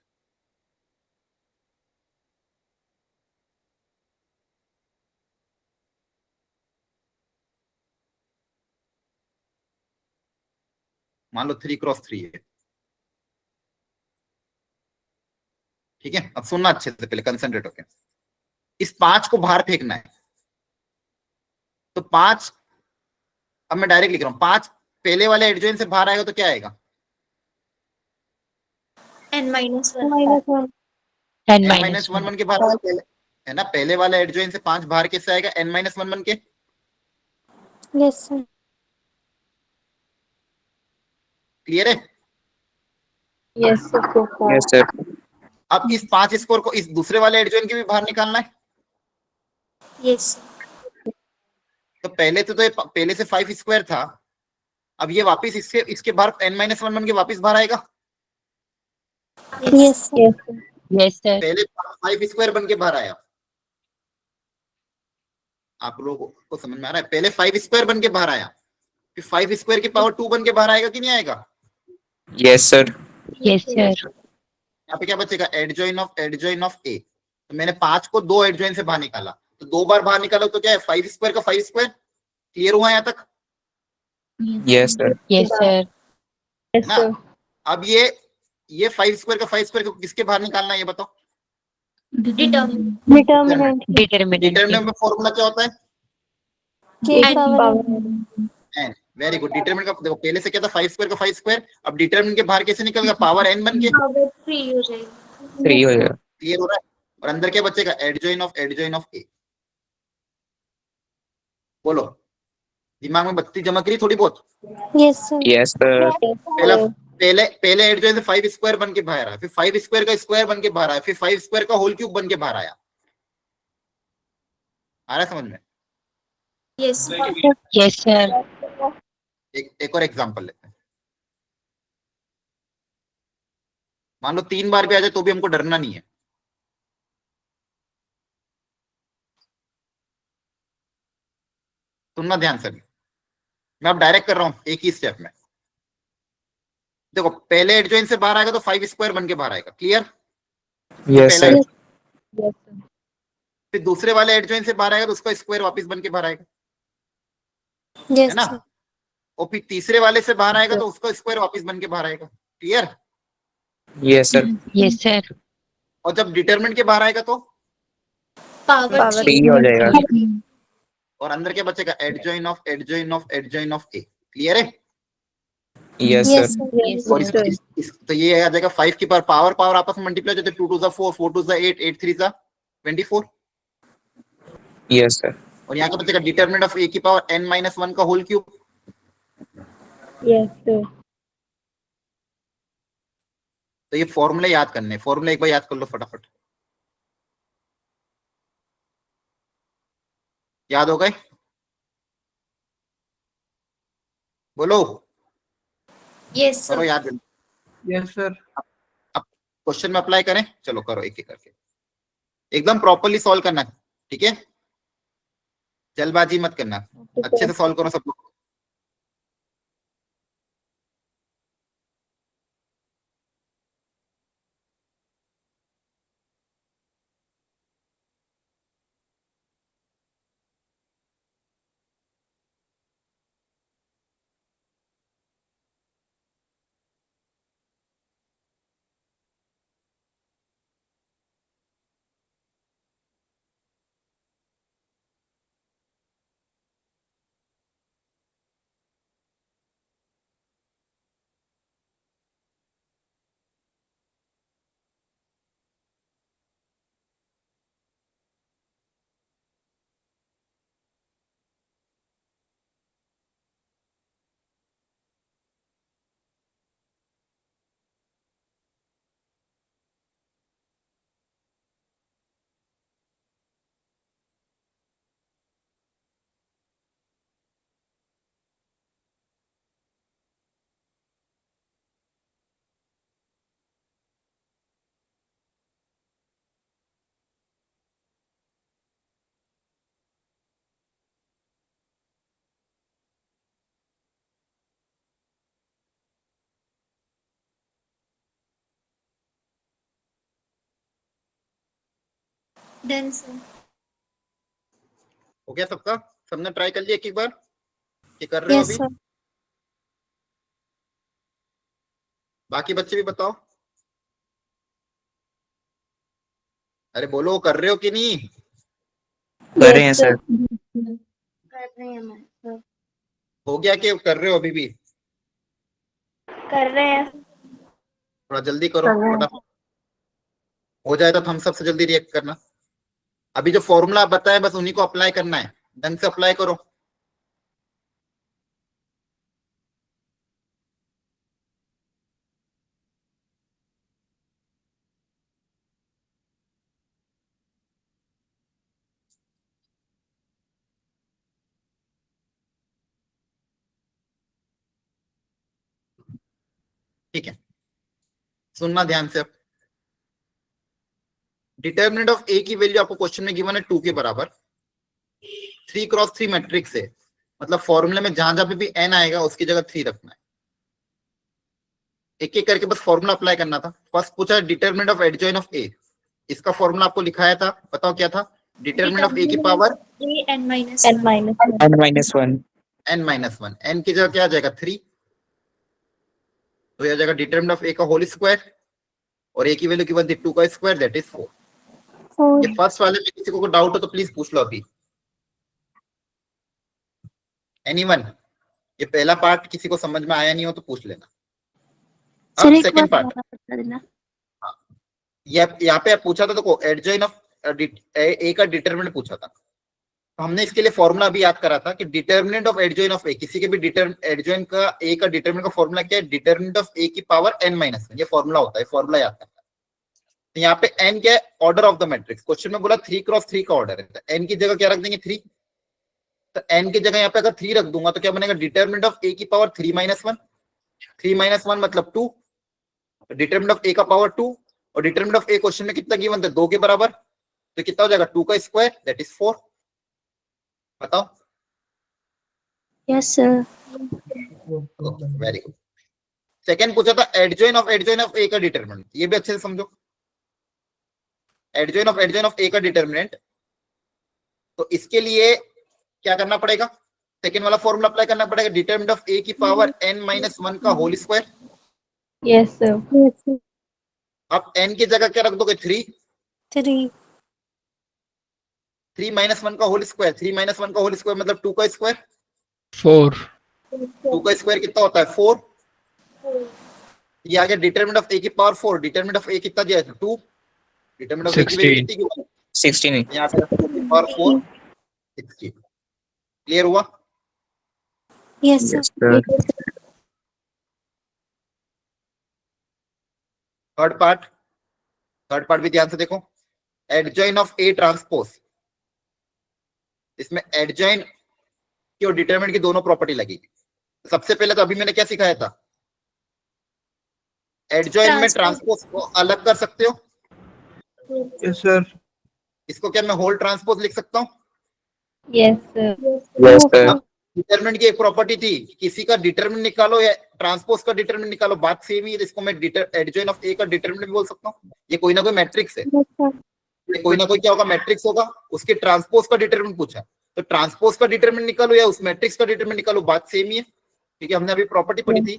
मान लो 3x3 है, ठीक है। अब सुनना अच्छे से, पहले कंसंट्रेट होके। इस 5 को बाहर फेंकना है, तो 5, अब मैं डायरेक्ट लिख रहा हूं, 5 पहले वाले एडजॉइन से बाहर आएगा तो क्या आएगा? n minus 1. N n minus minus one 1. बन के बाहर आएगा पहले, है ना। पहले वाला एडजॉइन से 5 बाहर कैसे आएगा? n माइनस 1 बन के। Yes, sir. क्लियर है? Yes, sir. Yes sir. अब इस 5 स्कोर को इस दूसरे वाले एडजॉइन के भी बाहर निकालना है। Yes, sir. तो पहले तो ये पहले से 5 स्क्वायर था, अब ये वापस इसके बाहर n माइनस 1 बन के वापस बाहर आएगा। Yes, sir. Yes, sir. Yes, sir. पहले 5 स्क्वायर बन के बाहर आया। आप लोगों को समझ में आ रहा है? पहले 5 स्क्वायर बन के बाहर आया, फिर 5 स्क्वायर की पावर 2 बन के बाहर आएगा कि नहीं आएगा? Yes sir. Yes, sir. यहाँ पे क्या बचेगा? Adjoin of A. तो मैंने 5 को 2 एडजॉइन से बाहर निकाला, तो 2 बार बाहर निकालो तो क्या है? 5 स्क्वायर का 5 स्क्वायर। क्लियर हुआ यहाँ तक? Yes sir. Yes, sir. Yes, ना? sir. अब ये 5 स्क्वायर का 5 स्क्वायर को किसके बाहर निकालना है ये बताओ? Determinant. Determinant. Determinant. डिटरमिनेंट में फॉर्मूला क्या होता है? K And power n। Very good. Determinant का देखो, पहले से क्या था? 5 स्क्वायर का 5 स्क्वायर। अब डिटरमिनेंट के बाहर कैसे निकल गया? पावर n बन के। power 3 हो जाएगा. 3 हो जाएगा। क्लियर हो रहा है? और अंदर क्या बचेगा? एडजॉइन ऑफ ए। बोलो, दिमाग में बत्ती चमक रही थोड़ी बहुत? Yes, sir. Yes sir. पहले एडजॉइन से 5 स्क्वायर बन के बाहर आया, फिर 5 स्क्वायर का स्क्वायर बन के बाहर आया, फिर 5 स्क्वायर का होल क्यूब बन के बाहर आया। आ रहा है समझ में? Yes, sir. Yes, sir. एक और एग्जांपल लेते हैं। मान लो 3 बार भी आ जाए तो भी हमको डरना नहीं है। सुनना ध्यान से, मैं अब डायरेक्ट कर रहा हूं एक ही स्टेप में। देखो, पहले एडजॉइन से बाहर आएगा तो 5 स्क्वायर बन के बाहर आएगा। Clear? Yes sir. Yes, sir. फिर दूसरे वाले एडजॉइन से बाहर आएगा तो उसका स्क्वायर वापस बन के बाहर आएगा, Yes, है ना। sir. और फिर तीसरे वाले से बाहर आएगा तो उसका स्क्वायर वापस बन के बाहर आएगा। Clear? Yes sir. Yes, sir. और जब डिटरमिनेंट के बाहर आएगा तो, Power Power 3. 3 हो जाएगा। और अंदर क्या बचेगा? एडजॉइन ऑफ क्लियर है? Yes Yes, sir. sir. Yes, और sir. तो ये आ जाएगा 5 की पावर आपस में मल्टीप्लाई हो जाते, 2 2 4, 4 2 8, 8 3 24। Yes sir. और यहाँ क्या बचेगा? डिटरमिनेंट ऑफ ए की पावर n माइनस 1 का होल क्यूब। Yes, sir. तो ये फॉर्मूले याद करने, फॉर्मूले एक बार याद कर लो फटाफट। याद हो गए? बोलो, Yes, करो sir. याद। Yes sir. अब क्वेश्चन में अप्लाई करें। चलो करो एक एक करके, एकदम प्रॉपरली सॉल्व करना, ठीक है? जल्दबाजी मत करना, अच्छे से सॉल्व करो सब लोग। Done, sir. हो गया सबका? सबने ट्राई कर लिया एक बार? ये कर रहे हो Yes, अभी? sir. बाकी बच्चे भी बताओ, अरे बोलो कर रहे हो कि नहीं? कर रहे हैं सर। कर रहे हैं मैम सर। हो गया कि कर रहे हो अभी भी? कर रहे हैं। थोड़ा जल्दी करो कर रहे हैं। फटाफट, हो जाए तो थम्स अप से जल्दी रिएक्ट करना। अभी जो फॉर्मूला बताया बस उन्हीं को अप्लाई करना है, ढंग से अप्लाई करो। ठीक है, सुनना ध्यान से। अब डिटर्मिनेंट ऑफ ए की वैल्यू आपको क्वेश्चन में गिवन है 2 के बराबर। 3x3 मैट्रिक्स है, मतलब फॉर्मूले में जहां जहां पे भी n आएगा उसकी जगह 3 रखना है। एक एक करके बस फॉर्मूला अप्लाई करना था। फर्स्ट पूछा डिटर्मिनेंट ऑफ एडजॉइन ऑफ ए, इसका फॉर्मूला आपको लिखाया था, बताओ क्या था? डिटर्मिनेंट ऑफ ए की power a n minus n 1. Minus n-1। n-1, n की जगह क्या आ जाएगा 3, तो यह आ जाएगा डिटर्मिनेंट ऑफ ए का होल स्क्वायर, और ए की वैल्यू गिवन थी 2 का स्क्वायर दैट इज 4। ये फर्स्ट वाले में किसी को डाउट हो तो प्लीज पूछ लो अभी। एनीवन? ये पहला पार्ट किसी को समझ में आया नहीं हो तो पूछ लेना। अब सेकंड पार्ट, यहाँ पे पूछा था देखो एडजॉइन ऑफ ए का डिटरमिनेंट पूछा था, तो हमने इसके लिए फॉर्मूला भी याद करा था कि डिटरमिनेंट ऑफ एडजॉइन ऑफ ए, किसी के भी एडजॉइन का ए का डिटरमिनेंट का फॉर्मूला क्या है? डिटरमिनेंट ऑफ ए की पावर n-1, ये फॉर्मूला होता है, फॉर्मूला याद करना। तो यहाँ पे n क्या है? Order of the matrix. Question में बोला 3x3 का ऑर्डर है, तो n की जगह क्या रख देंगे 3, तो n की जगह यहाँ पे अगर 3 रख दूंगा तो क्या बनेगा? डिटरमिनेंट ऑफ ए की पावर 3-1, 3-1 मतलब 2, डिटरमिनेंट ऑफ ए का पावर 2, और डिटरमिनेंट ऑफ ए क्वेश्चन में कितना गिवन था? 2 के बराबर, तो कितना हो जाएगा? 2 का स्क्वायर दैट इज 4। बताओ। Yes sir. Very good. Second पूछा था एडजॉइन ऑफ ए का डिटरमिनेंट, ये भी अच्छे से समझो। एडजॉइन ऑफ ए का डिटरमिनेंट, तो इसके लिए क्या करना पड़ेगा? सेकंड वाला फॉर्मूला अप्लाई करना पड़ेगा, डिटरमिनेंट ऑफ ए की पावर n-1 का होल स्क्वायर। Yes sir. अब n की जगह क्या रख दोगे? 3, 3. 3-1 का होल स्क्वायर, 3-1 का होल स्क्वायर मतलब 2 का स्क्वायर, 4 2 का स्क्वायर कितना होता है? 4। ये आ गया डिटरमिनेंट ऑफ ए की पावर 4, डिटरमिनेंट ऑफ ए कितना दिया है? 2, डिटरमिनेंट ऑफ ए की वैल्यू कितनी की? 16। यहाँ पे 2 की पावर 4, 16। क्लियर हुआ? Yes sir. Yes, sir. Third part भी ध्यान से देखो। एडजॉइन ऑफ ए ट्रांसपोज, इसमें एडजॉइन की और डिटरमिनेंट की दोनों प्रॉपर्टी लगेगी। सबसे पहले तो अभी मैंने क्या सिखाया था? एडजॉइन में ट्रांसपोज को अलग कर सकते हो। यस सर इसको क्या मैं होल ट्रांसपोज लिख सकता हूँ? Yes sir. Yes, sir. Determinant की एक प्रॉपर्टी थी, किसी का डिटरमिनेंट निकालो या ट्रांसपोज का डिटरमिनेंट निकालो, बात सेम ही है। इसको मैं एडजॉइन ऑफ ए का डिटरमिनेंट बोल सकता हूँ। ये कोई ना कोई मैट्रिक्स है, ये कोई ना कोई क्या होगा? मैट्रिक्स होगा, उसके ट्रांसपोज का डिटरमिनेंट पूछा, तो ट्रांसपोज का डिटरमिनेंट निकालो या उस मैट्रिक्स का डिटरमिनेंट निकालो, बात सेम ही है। ठीक है, हमने अभी प्रॉपर्टी पढ़ी थी,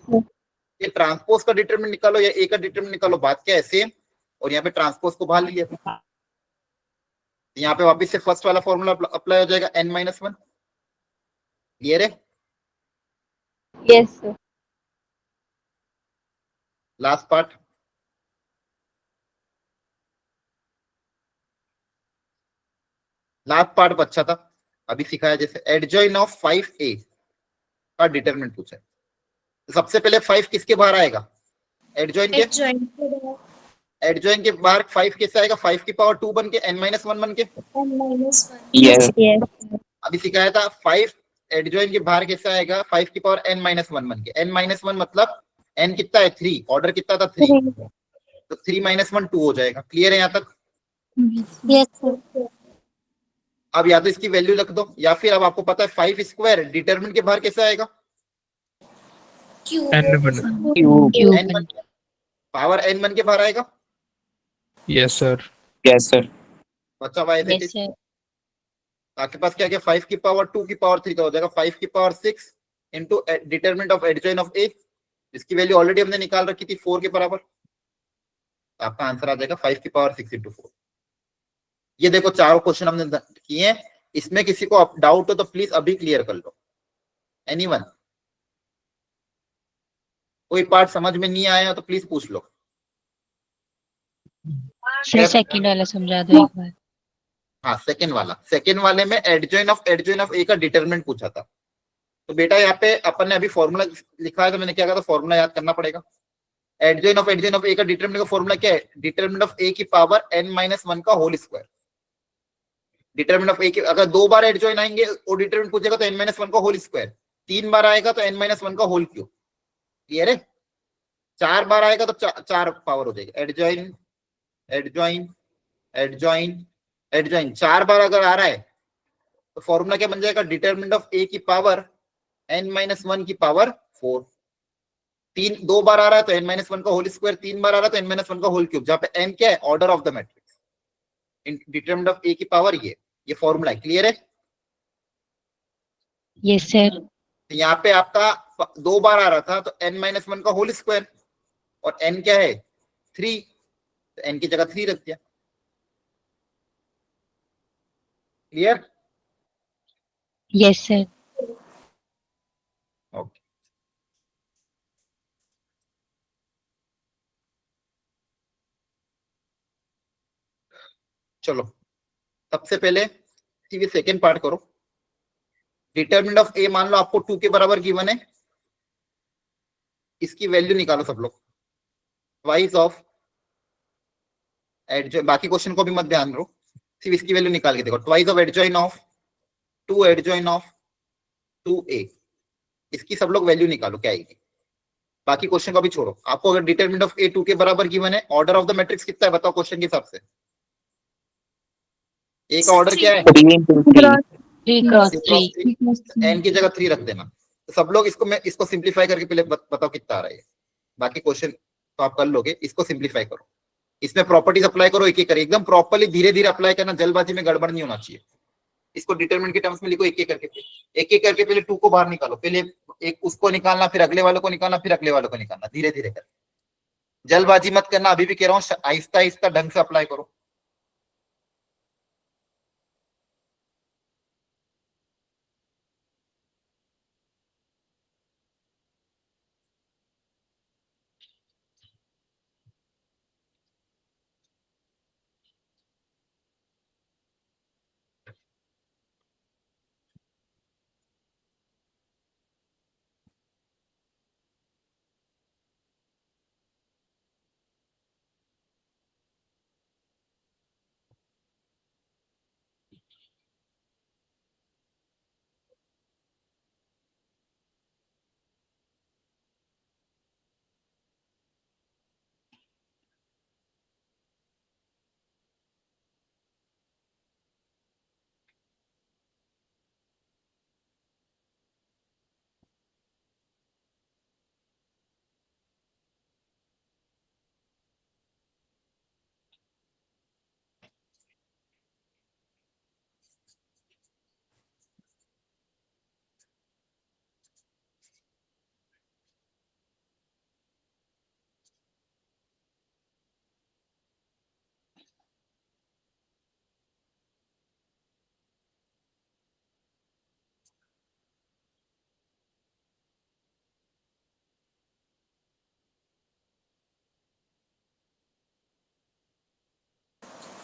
ये ट्रांसपोज का डिटरमिनेंट निकालो या ए का डिटरमिनेंट निकालो, बात क्या है? सेम। और यहाँ पे ट्रांसपोज को बाहर लिया था, यहाँ पे वापस से फर्स्ट वाला फॉर्मूला अप्लाई हो जाएगा n-1। क्लियर है? Yes sir. लास्ट पार्ट, अच्छा था, अभी सिखाया जैसे एडजॉइन ऑफ 5a का डिटरमिनेंट पूछा है। तो सबसे पहले 5 किसके बाहर आएगा? एडजॉइन के, Adjoint एडजॉइन के बाहर 5 कैसे आएगा? 5 की पावर 2 बन के n-1 बन के। n-1. Yes. यस अभी सिखाया था 5 एडजॉइन के बाहर कैसे आएगा? 5 की पावर n-1 बन के। n-1 मतलब n कितना है? 3, ऑर्डर कितना था? 3, तो 3-1 2 हो जाएगा। क्लियर है यहाँ तक? Yes sir. अब या तो इसकी वैल्यू रख दो, या फिर अब आपको पता है 5 स्क्वायर डिटरमिनेंट के बाहर कैसे आएगा? Q. Q. पावर n-1 के बाहर आएगा। Yes sir Yes, sir. बच्चा वाई Yes, sir. आपके पास क्या क्या? 5 की पावर 2 की पावर 3 का हो जाएगा 5 की power 6 into determinant of adjoint of A, इसकी वैल्यू ऑलरेडी हमने निकाल रखी थी 4 के बराबर, तो आपका आंसर आ जाएगा 5 की पावर 6 इंटू 4। ये देखो चारों क्वेश्चन हमने किए हैं, इसमें किसी को डाउट हो तो प्लीज अभी क्लियर कर लो। एनीवन, कोई पार्ट समझ में नहीं आया तो प्लीज पूछ लो। सर सेकंड वाला समझा दो एक बार। हाँ सेकेंड वाले में एडजॉइन ऑफ ए का डिटरमिनेंट पूछा था। तो बेटा यहाँ पे अपन ने अभी फॉर्मूला लिखा है, तो मैंने क्या कहा था, फॉर्मूला याद करना पड़ेगा। एडजॉइन ऑफ ए का डिटरमिनेंट का फॉर्मूला क्या है, डिटरमिनेंट ऑफ ए की पावर n-1 का whole square. Determinant of A की अगर 2 बार एडजॉइन आएंगे और डिटरमिनेंट पूछेगा तो n-1 का होल स्क्वायर, 3 बार आएगा तो n-1 का होल क्यूब। क्लियर है? 4 बार आएगा तो 4 पावर हो जाएगी। एडजॉइन एडजॉइन एडजॉइन एडजॉइन 4 बार अगर आ रहा है तो फॉर्मूला क्या बन जाएगा, डिटरमिनेंट ऑफ ए की पावर n-1 की पावर 4। 2 बार आ रहा है तो n-1 का होल स्क्वायर, 3 बार आ रहा है तो n-1 का होल क्यूब, जहां पे n क्या है, order of the matrix. Determinant of A की पावर ये फॉर्मूला है। क्लियर है? Yes sir. तो यहाँ पे आपका 2 बार आ रहा था तो n-1 का होल स्क्वायर, और n क्या है 3, तो n की जगह 3 रख दिया। क्लियर? Yes sir. ओके, चलो सबसे पहले सेकेंड पार्ट करो। डिटरमिनेंट ऑफ ए मान लो आपको 2 के बराबर गिवन है, इसकी वैल्यू निकालो सब लोग। ट्वाइस ऑफ एडजॉइन, बाकी क्वेश्चन को भी मत ध्यान दो, सिर्फ इसकी वैल्यू निकाल के देखो। Twice of adjoint of 2 adjoin of 2a, इसकी सब लोग वैल्यू निकालो क्या आएगी। बाकी क्वेश्चन को भी छोड़ो। आपको अगर डिटरमिनेंट ऑफ ए 2 के बराबर गिवन है, ऑर्डर ऑफ द मैट्रिक्स कितना है बताओ क्वेश्चन के हिसाब से। ए का ऑर्डर क्या है, 3 into 3। 3 क्रॉस 3। एन की जगह 3 रख देना। तो सब लोग इसको, मैं इसको सिंप्लीफाई करके पहले बताओ कितना आ रहा है। बाकी क्वेश्चन तो आप कर लोगे, इसको सिंप्लीफाई करो, इसमें प्रॉपर्टीज अप्लाई करो, एक एक करके एकदम प्रॉपर्ली धीरे धीरे अप्लाई करना, जल्दबाजी में गड़बड़ नहीं होना चाहिए। इसको डिटरमिनेंट के टर्म्स में लिखो, एक एक करके पहले 2 को बाहर निकालो, पहले एक उसको निकालना, फिर अगले वाले को निकालना, फिर अगले वाले को निकालना, धीरे धीरे कर, जल्दबाजी मत करना। अभी भी कह रहा हूँ आहिस्ता आहिस्ता ढंग से अप्लाई करो।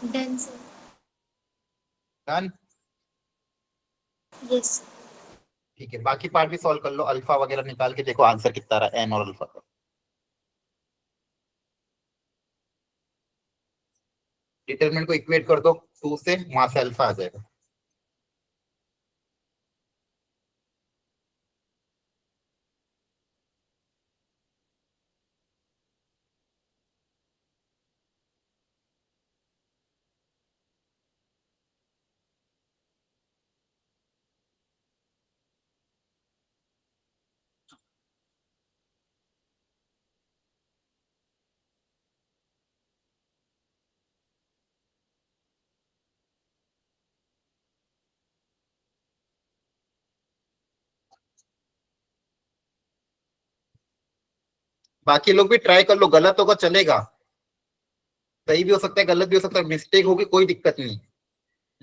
Done, sir. डन? Yes. ठीक है, बाकी पार्ट भी सॉल्व कर लो, अल्फा वगैरह निकाल के देखो आंसर कितना रहा एन और अल्फा का। डिटरमिनेंट को इक्वेट कर दो 2 से, वहां से अल्फा आ जाएगा। बाकी लोग भी ट्राई कर लो, गलत होगा चलेगा, सही भी हो सकता है गलत भी हो सकता है, मिस्टेक होगी कोई दिक्कत नहीं,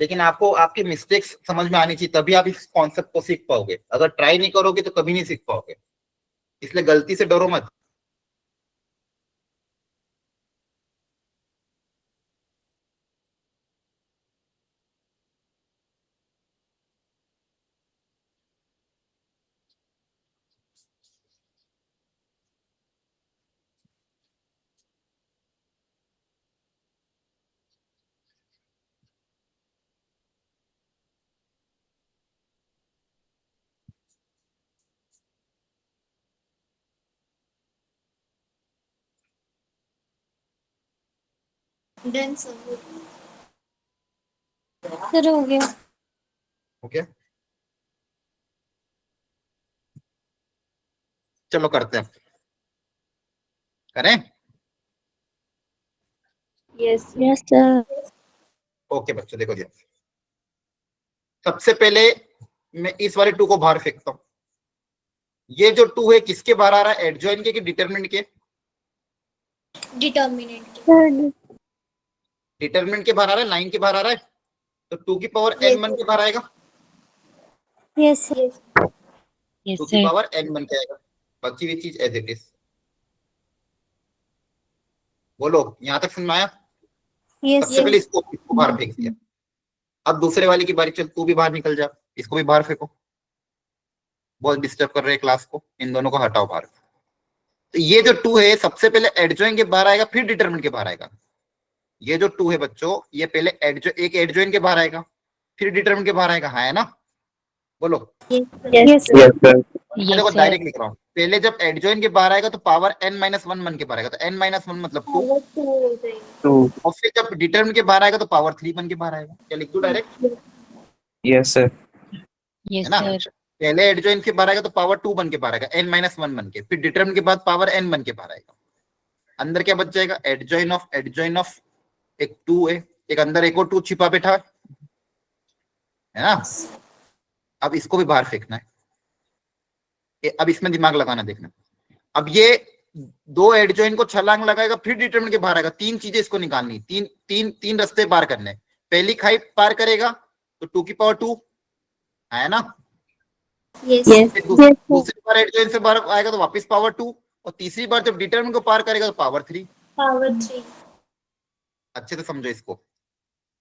लेकिन आपको आपकी मिस्टेक्स समझ में आनी चाहिए, तभी आप इस कॉन्सेप्ट को सीख पाओगे। अगर ट्राई नहीं करोगे तो कभी नहीं सीख पाओगे, इसलिए गलती से डरो मत। Done sir. सर हो गया। ओके चलो करते हैं, करें। Yes yes sir. ओके बच्चों देखो जी, सबसे पहले मैं इस वाले टू को बाहर फेंकता हूं। ये जो टू है किसके बाहर आ रहा है, एडजॉइंट के कि डिटरमिनेंट के? डिटर्मिनेंट के। सर डिटरमिनेंट के बाहर आ रहा है, लाइन के बाहर आ रहा है, तो टू की पावर Yes, एन वन के बाहर आएगा, yes sir. Yes Yes, two की sir. पावर एन वन के आएगा, बाकी भी चीज एज इट इज। बोलो यहां तक समझ में आया? यस सबसे पहले इसको बाहर फेंक दिया, अब दूसरे वाले की बारी, चल तू भी बाहर निकल जा, इसको भी बाहर फेंको, बहुत डिस्टर्ब कर रहे हैं क्लास को, इन दोनों को हटाओ बाहर। तो ये जो टू है सबसे पहले एडजॉइन के बाहर आएगा, फिर डिटरमिनेंट के बाहर आएगा। ये जो टू है बच्चों, ये पहले एक एडजॉइन के बाहर आएगा, फिर डिटरमिनेंट के बाहर आएगा, हाँ है ना? बोलो। यस मैं देखो Yes, sir. डायरेक्ट लिख रहा हूँ, पहले जब एडजॉइन के बाहर आएगा तो पावर n माइनस वन बन के बाहर आएगा, तो n माइनस वन मतलब टू, और फिर जब डिटरमिनेंट के बाहर आएगा तो पावर 3 बन के बाहर आएगा। क्या लिख दूं डायरेक्ट? Yes sir. Yes, है ना? sir. पहले एडजॉइन के बाहर आएगा तो पावर 2 बन के बाहर आएगा, n माइनस वन बन के, फिर डिटरमिनेंट के बाद पावर n बन के बाहर आएगा। अंदर क्या बच जाएगा, एडजॉइन ऑफ एक 2 है, एक अंदर एक और 2 छिपा बैठा है ना? अब इसको भी बाहर फेंकना है, अब इसमें दिमाग लगाना, देखना। अब ये दो एडजॉइन को छलांग लगाएगा, फिर डिटरमिनेंट के बाहर आएगा, तीन चीजें इसको निकालनी, तीन रास्ते पार करने। पहली खाई पार करेगा तो 2 की पावर 2 है ना? यस यस दूसरी बार एडजॉइन से बाहर आएगा तो वापस पावर 2, और तीसरी बार जब डिटरमिनेंट को पार करेगा तो पावर 3। पावर 3। अच्छे से समझो इसको,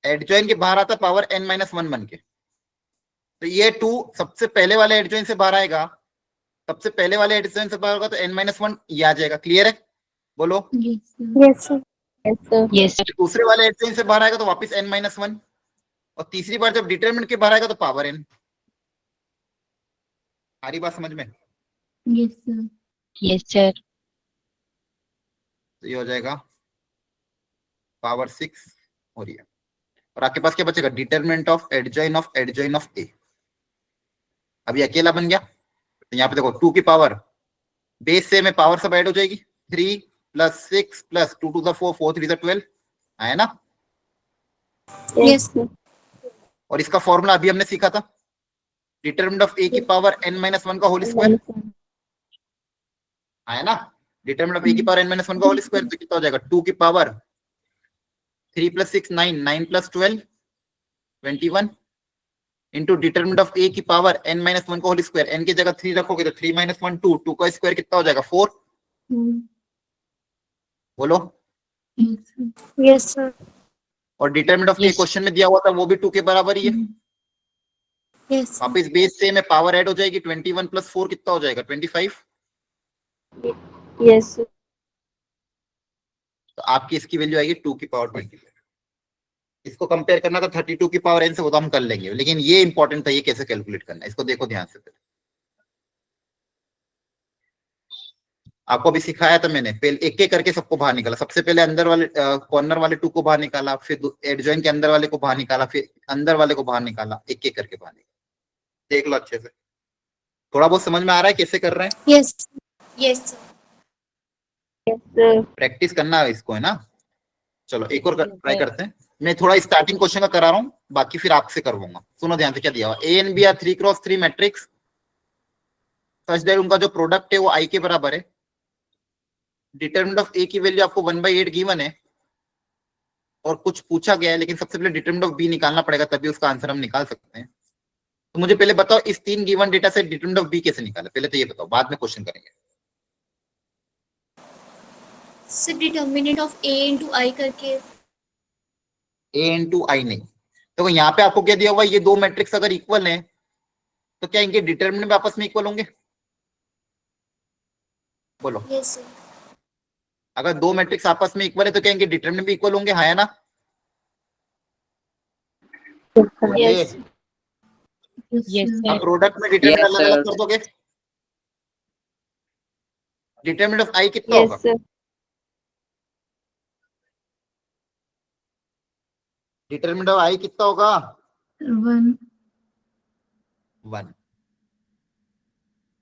एडजॉइन के बाहर आता पावर n माइनस वन बन के, तो ये 2 सबसे पहले वाले एडजॉइन से बाहर आएगा, सबसे पहले वाले एडजॉइन से बाहर होगा तो n माइनस वन ये आ जाएगा। क्लियर है? बोलो। Yes sir. Yes, sir. दूसरे वाले एडजॉइन से बाहर आएगा तो वापस n माइनस वन, और तीसरी बार जब डिटरमिनेंट के बाहर आएगा तो पावर n। सारी बात समझ में? Yes, sir. तो ये हो जाएगा पावर 6 और ये, और आपके पास क्या बचेगा, डिटरमिनेंट ऑफ एडजॉइन ऑफ ए। अब ये अकेला बन गया, तो यहाँ पे देखो 2 की पावर बेस से में पावर सब ऐड हो जाएगी, 3 + 6 + 2 to the 4, 4 3 12 है ना? यस और इसका फॉर्मूला अभी हमने सीखा था, डिटरमिनेंट ऑफ ए की पावर n माइनस वन का होल स्क्वायर है ना? डिटरमिनेंट ऑफ ए की पावर n माइनस वन का होल स्क्वायर, तो कितना हो जाएगा, 2 की power 3 + 6 9, 9 + 12 21, into determinant of A की पावर n माइनस वन का होल स्क्वायर, n की जगह 3 रखोगे तो 3 - 1 2, 2 का स्क्वायर कितना हो जाएगा, 4। बोलो। Yes sir. और determinant of A Yes. Question में दिया हुआ था वो भी 2 के बराबर ही है। यस वापस बेस से में पावर ऐड हो जाएगी, 21 + 4 कितना हो जाएगा, 25। यस तो आपकी इसकी वैल्यू आएगी 2 की पावर 25। इसको कंपेयर करना था 32 की पावर n से, वो तो हम कर लेंगे, लेकिन ये इंपॉर्टेंट था, ये कैसे कैलकुलेट करना है, इसको देखो ध्यान से। आपको भी सिखाया था मैंने, पहले एक एक करके सबको बाहर निकाला, सबसे पहले अंदर वाले कॉर्नर वाले 2 को बाहर निकाला, फिर एडजॉइन के अंदर वाले को बाहर निकाला, फिर अंदर वाले को बाहर निकाला, एक एक करके बाहर निकाला। देख लो अच्छे से, थोड़ा बहुत समझ में आ रहा है कैसे कर रहे हैं? यस यस यस प्रैक्टिस करना है इसको, है ना? चलो एक और ट्राई करते हैं। मैं थोड़ा स्टार्टिंग क्वेश्चन का करा रहा हूँ, बाकी फिर आपसे करवाऊंगा। सुनो ध्यान से, क्या दिया हुआ, A and B are 3x3 matrix, such that उनका जो प्रोडक्ट है वो आई के बराबर है। डिटरमिनेंट ऑफ ए की वैल्यू आपको 1/8 गिवन है और कुछ पूछा गया है, लेकिन सबसे पहले डिटरमिनेंट ऑफ बी निकालना पड़ेगा, तभी उसका आंसर हम निकाल सकते हैं। तो मुझे पहले बताओ इस 3 गिवन डेटा से डिटरमिनेंट ऑफ बी कैसे निकाले, पहले तो ये बताओ, बाद में क्वेश्चन करेंगे। Sir determinant of A into I करके। ए इंटू आई नहीं, तो यहाँ पे आपको क्या दिया हुआ है, ये दो मैट्रिक्स अगर इक्वल हैं तो क्या इनके डिटरमिनेंट में आपस में इक्वल होंगे? बोलो। Yes sir. अगर दो मैट्रिक्स आपस में इक्वल है तो क्या इनके डिटरमिनेंट भी इक्वल होंगे, हाँ या ना? Yes. Yes, Yes, sir. अब sir. प्रोडक्ट में डिटरमिनेंट Yes, अलग अलग sir. कर दोगे, डिटरमिनेंट ऑफ आई कितना Yes, होगा? sir. डिटरमिनेंट ऑफ आई कितना होगा? 1. 1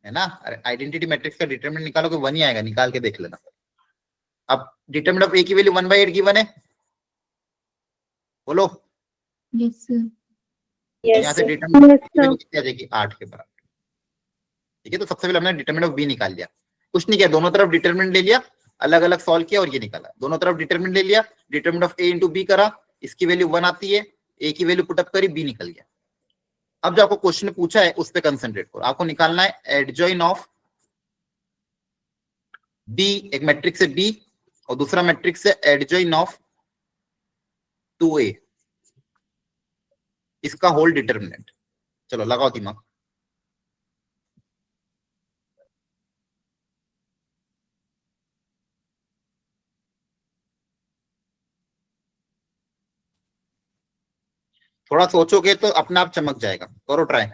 है ना। अरे आइडेंटिटी मैट्रिक्स का डिटरमिनेंट निकालोगे 1 ही आएगा, निकाल के देख लेना। अब डिटरमिनेंट ऑफ ए की वैल्यू 1/8 गिवन है, बोलो। Yes, sir. Yes, यहाँ से sir. डिटरमिनेंट Yes, की वैल्यू sir. कितनी आ जाएगी? 8 के बराबर। ठीक है, तो सबसे पहले हमने डिटरमिनेंट ऑफ बी निकाल लिया, कुछ नहीं किया, दोनों तरफ डिटरमिनेंट ले लिया, अलग अलग सॉल्व किया और ये निकाला। दोनों तरफ डिटरमिनेंट ले लिया, determinant of A into B करा, इसकी वैल्यू 1 आती है, ए की वैल्यू पुटअप करी, बी निकल गया। अब जो आपको क्वेश्चन पूछा है उस पर कंसंट्रेट करो, आपको निकालना है एडजॉइन ऑफ बी, एक मैट्रिक्स है बी और दूसरा मैट्रिक्स है एडजॉइन ऑफ 2a, इसका होल डिटरमिनेंट। चलो लगाओ दिमाग। थोड़ा सोचोगे तो अपने आप चमक जाएगा, करो ट्राई।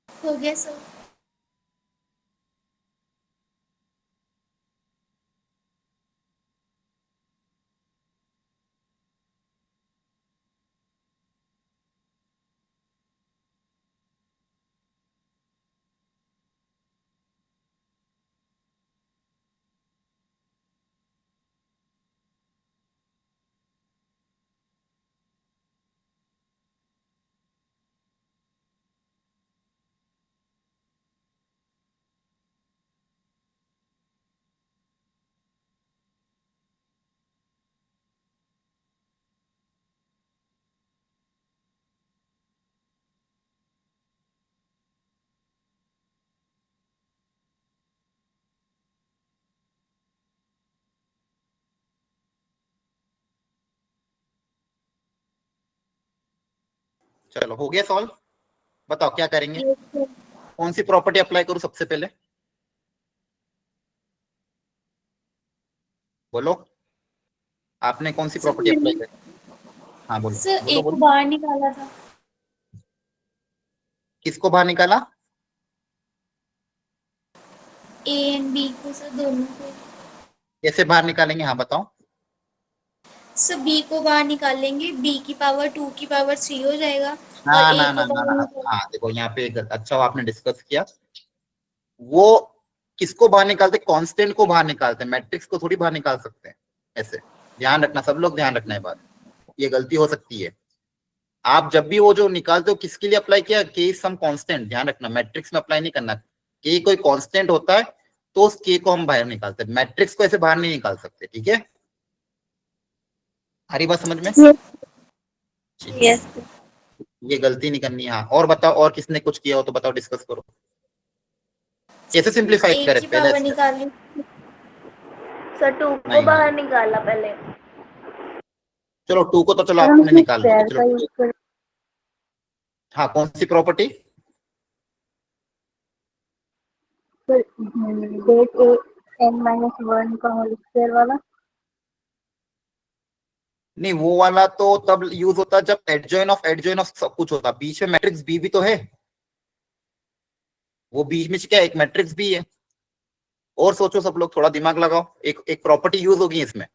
हो गया सर। चलो हो गया सॉल्व, बताओ क्या करेंगे, यस सर। कौन सी प्रॉपर्टी अप्लाई करूं सबसे पहले, बोलो। आपने कौन सी सर प्रॉपर्टी अप्लाई मैंने करी? हाँ बोलो सर बोलो ए को बोलो। बाहर निकाला था। किसको बाहर निकाला? ए एंड बी को सर, दोनों को। कैसे बाहर निकालेंगे, हाँ बताओ। सर बी को बाहर निकालेंगे, बी की पावर 2 की पावर 3 हो जाएगा ना और ना ए ना को ना बाहर ना, निकाल। हाँ देखो यहाँ पे अच्छा आपने डिस्कस किया, वो किसको बाहर निकालते, कांस्टेंट को बाहर निकालते हैं, मैट्रिक्स को थोड़ी बाहर निकाल सकते हैं ऐसे। ध्यान रखना, सब लोग ध्यान रखना है बात, ये गलती हो सकती है। आप जब भी वो जो निकालते हो किसके लिए अप्लाई किया, के इज सम कांस्टेंट, ध्यान रखना मैट्रिक्स में अप्लाई नहीं करना। के कोई कांस्टेंट होता है तो उस के को हम बाहर निकालते हैं, मैट्रिक्स को ऐसे बाहर नहीं निकाल सकते, ठीक है। हरी बात समझ में? ठीक है। Yes. ये गलती नहीं करनी है। हाँ और बताओ, और किसने कुछ किया हो तो बताओ, डिस्कस करो कैसे सिंप्लीफाई ए करें की पहले पावर step। निकाली। सर 2 को नहीं, बाहर निकाला पहले। चलो 2 को तो चलो हम आपने किस निकाल लिया, पेयर का चलो यूज करें? हाँ कौन सी प्रॉपर्टी? डेट ए n-1 का होल स्क्वायर वाला। नहीं वो वाला तो तब यूज होता है जब एडजॉइन ऑफ सब कुछ होता, बीच में मैट्रिक्स बी भी तो है, वो बीच में से क्या एक मैट्रिक्स भी है। और सोचो सब लोग, थोड़ा दिमाग लगाओ, एक प्रॉपर्टी यूज होगी इसमें।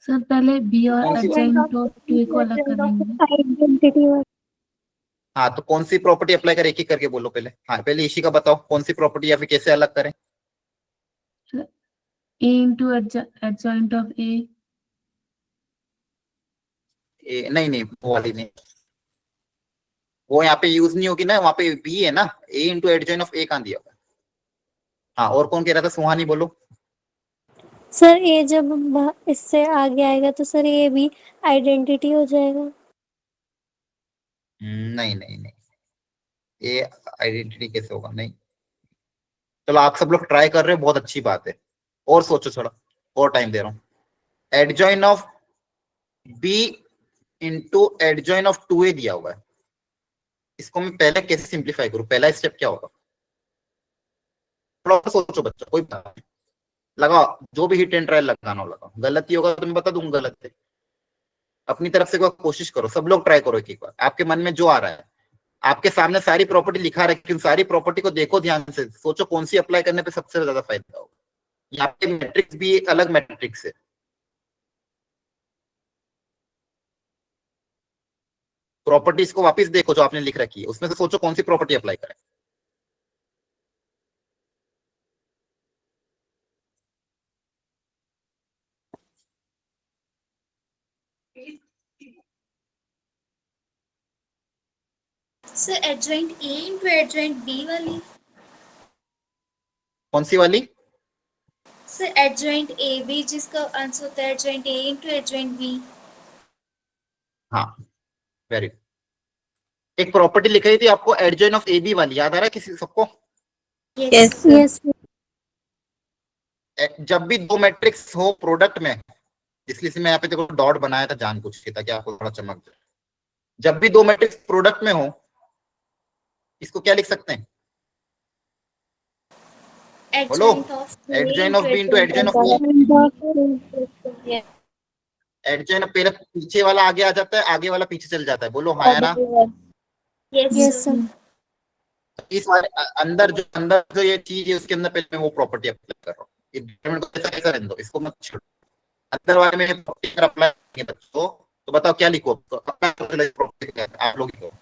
सर पहले बी और कौन सी? एडजॉइंट ऑफ टू को अलग कर लेंगे। आइडेंटिटी हाँ, तो कौन सी प्रॉपर्टी अप्लाई करें, एक एक करके बोलो पहले। हाँ, पहले इसी का बताओ कौन सी प्रॉपर्टी, या फिर कैसे अलग करें। ए इंटू एडजॉइंट ऑफ ए। नहीं नहीं, वो वाली नहीं, वो यहाँ पे यूज नहीं होगी ना, वहां पे बी है ना, ए इंटू एडजॉइन ऑफ ए कहाँ दिया हुआ है। हाँ, और कौन कह रहा था? सुहानी बोलो। सर ये जब इससे आगे आएगा तो सर ये भी आइडेंटिटी हो जाएगा। नहीं नहीं नहीं, ये आइडेंटिटी कैसे होगा? नहीं। चलो, आप सब लोग ट्राई कर रहे हो, बहुत अच्छी बात है। और सोचो थोड़ा, और टाइम दे रहा हूँ। Adjoin of B into adjoin of 2a दिया हुआ है, इसको मैं पहले कैसे सिंप्लीफाई करूं? पहला स्टेप क्या होगा? थोड़ा और सोचो बच्चों, कोई बात नहीं, लगाओ जो भी हिट एंड ट्रायल लगाना हो लगाओ। गलती होगा तो मैं बता दूंगा गलत है। अपनी तरफ से कोशिश करो, सब लोग ट्राई करो एक एक बार, आपके मन में जो आ रहा है। आपके सामने सारी प्रॉपर्टी लिखा रखी, उन सारी प्रॉपर्टी को देखो ध्यान से, सोचो कौन सी अप्लाई करने पे सबसे ज्यादा फायदा होगा। यहाँ पे मैट्रिक्स भी एक अलग मैट्रिक्स है। प्रॉपर्टीज को वापस देखो जो आपने लिख रखी है, उसमें से सोचो कौन सी प्रॉपर्टी अप्लाई करें। Sir adjoint A into adjoint B वाली। कौन सी वाली? सर एडजॉइंट ए बी, जिसका आंसर होता है adjoint A into adjoint B. हाँ, वेरी गुड। एक प्रॉपर्टी लिखाई थी आपको एडजॉइन ऑफ ए बी वाली, याद आ रहा है किसी सबको? यस जब भी दो मैट्रिक्स हो प्रोडक्ट में, इसलिए से मैं यहाँ पे देखो डॉट बनाया था जानबूझ के, ताकि आपको थोड़ा चमक जाए। जब भी दो मैट्रिक्स प्रोडक्ट में हो, इसको क्या लिख सकते हैं? बोलो। Adjoin of B into adjoin of A. Adjoin of पहले पीछे वाला आगे आ जाता है, आगे वाला पीछे चल जाता है। बोलो हाँ या ना? Yes sir. इस वाले अंदर जो ये चीज है, उसके अंदर पहले मैं वो प्रॉपर्टी अप्लाई कर रहा हूँ। को ऐसा रहने दो, इसको मत छोड़ो। अंदर वाले में प्रॉपर्टी अप्लाई करेंगे बच्चों, तो बताओ क्या लिखो? तो आप लोग लिखो।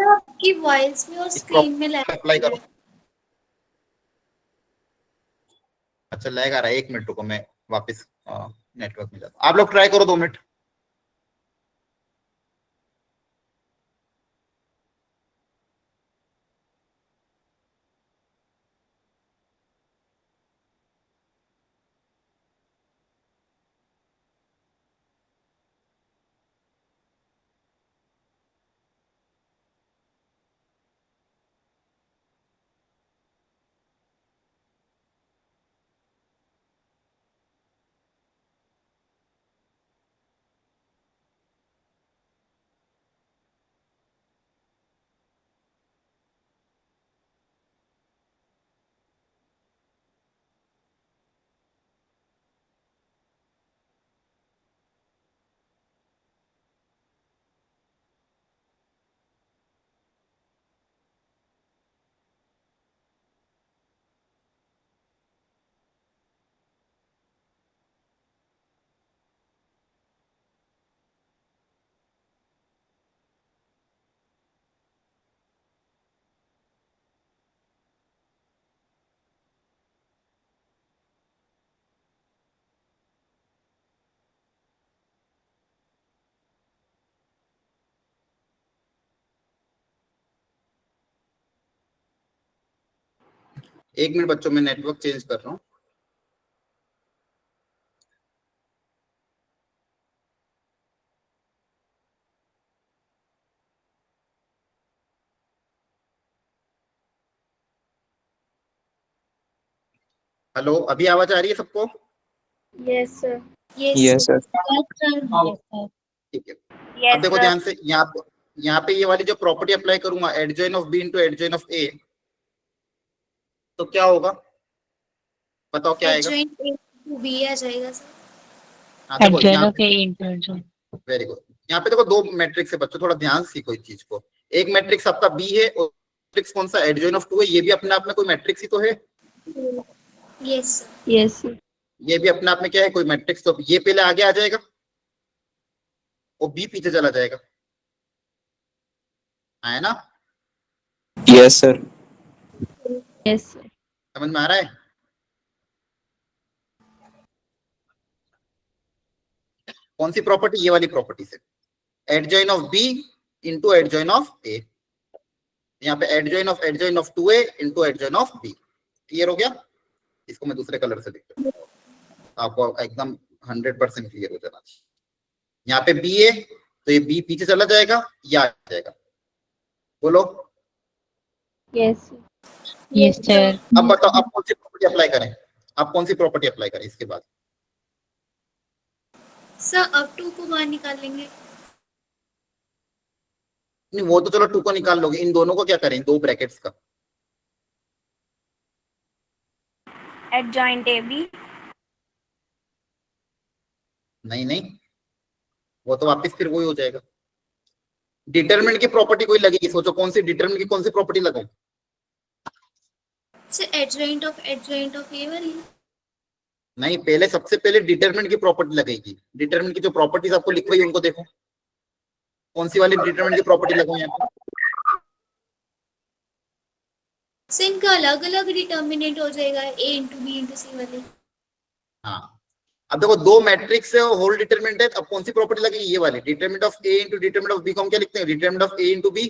आपकी वॉइस में और स्क्रीन में अप्लाई करो। अच्छा, लैग आ रहा है, 1 मिनट रुको, मैं वापस नेटवर्क में जाता हूँ। आप लोग ट्राई करो 2 मिनट। एक मिनट बच्चों, मैं नेटवर्क चेंज कर रहा हूँ। हेलो, अभी आवाज आ रही है सबको? Yes sir. Yes sir. ठीक है। अब यस देखो सर। ध्यान से, यहाँ पे ये वाली जो प्रॉपर्टी अप्लाई करूंगा, adjoint of B into adjoin of A, तो क्या होगा? बताओ क्या आएगा? एडजॉइंट ए इंटू बी आ जाएगा सर। हाँ, देखो वेरी गुड। यहाँ पे देखो दो मैट्रिक्स है बच्चों, थोड़ा ध्यान से सीखो इस चीज को। एक मैट्रिक्स आपका बी है और मैट्रिक्स कौन सा एडजॉइन ऑफ 2 है, ये भी अपने आप में कोई मैट्रिक्स ही तो है, यस सर, Yes, sir. ये भी अपने आप में क्या है, कोई मैट्रिक्स। तो ये पहले आगे आ जाएगा और बी पीछे चला जाएगा, है ना? Yes sir. Yes, sir. समझ में आ रहा है? कौन सी प्रॉपर्टी? ये वाली प्रॉपर्टी से, adjoint of B into adjoin of A. यहाँ पे adjoint of 2a into adjoin of B. Clear हो गया? इसको मैं दूसरे कलर से लिख देता हूं, आपको एकदम 100% क्लियर हो जाना चाहिए। यहाँ पे बी है तो ये बी पीछे चला जाएगा, या आ जाएगा, बोलो। Yes, sir. Yes, sir. अब बताओ, आप कौन सी प्रॉपर्टी अप्लाई करें? आप कौन सी प्रॉपर्टी अप्लाई करें इसके बाद? सर अब 2 को बाहर निकालेंगे। नहीं, वो तो चलो 2 को निकाल लोगे, इन दोनों को क्या करें, दो ब्रैकेट्स का? Adjoint AB. नहीं, वो तो वापस फिर वही हो जाएगा। डिटरमिनेंट की प्रॉपर्टी कोई लगेगी, सोचो कौन सी डिटरमिनेंट की कौन सी प्रॉपर्टी लगाऊं? सर एडजॉइंट ऑफ ए वाली। नहीं, पहले सबसे पहले डिटरमिनेंट की प्रॉपर्टी लगेगी। डिटरमिनेंट की जो प्रॉपर्टीज आपको लिखवाई उनको देखो, कौन सी वाली डिटरमिनेंट की प्रॉपर्टी लगाऊं यहाँ पे? सर इनका अलग अलग डिटर्मिनेंट हो जाएगा, ए इंटू बी इंटू सी वाली। हाँ, अब देखो दो मैट्रिक्स है और होल डिटरमिनेंट है, अब कौन सी प्रॉपर्टी लगेगी? ये वाली determinant of A into determinant of B को हम क्या लिखते हैं? Determinant of A into B.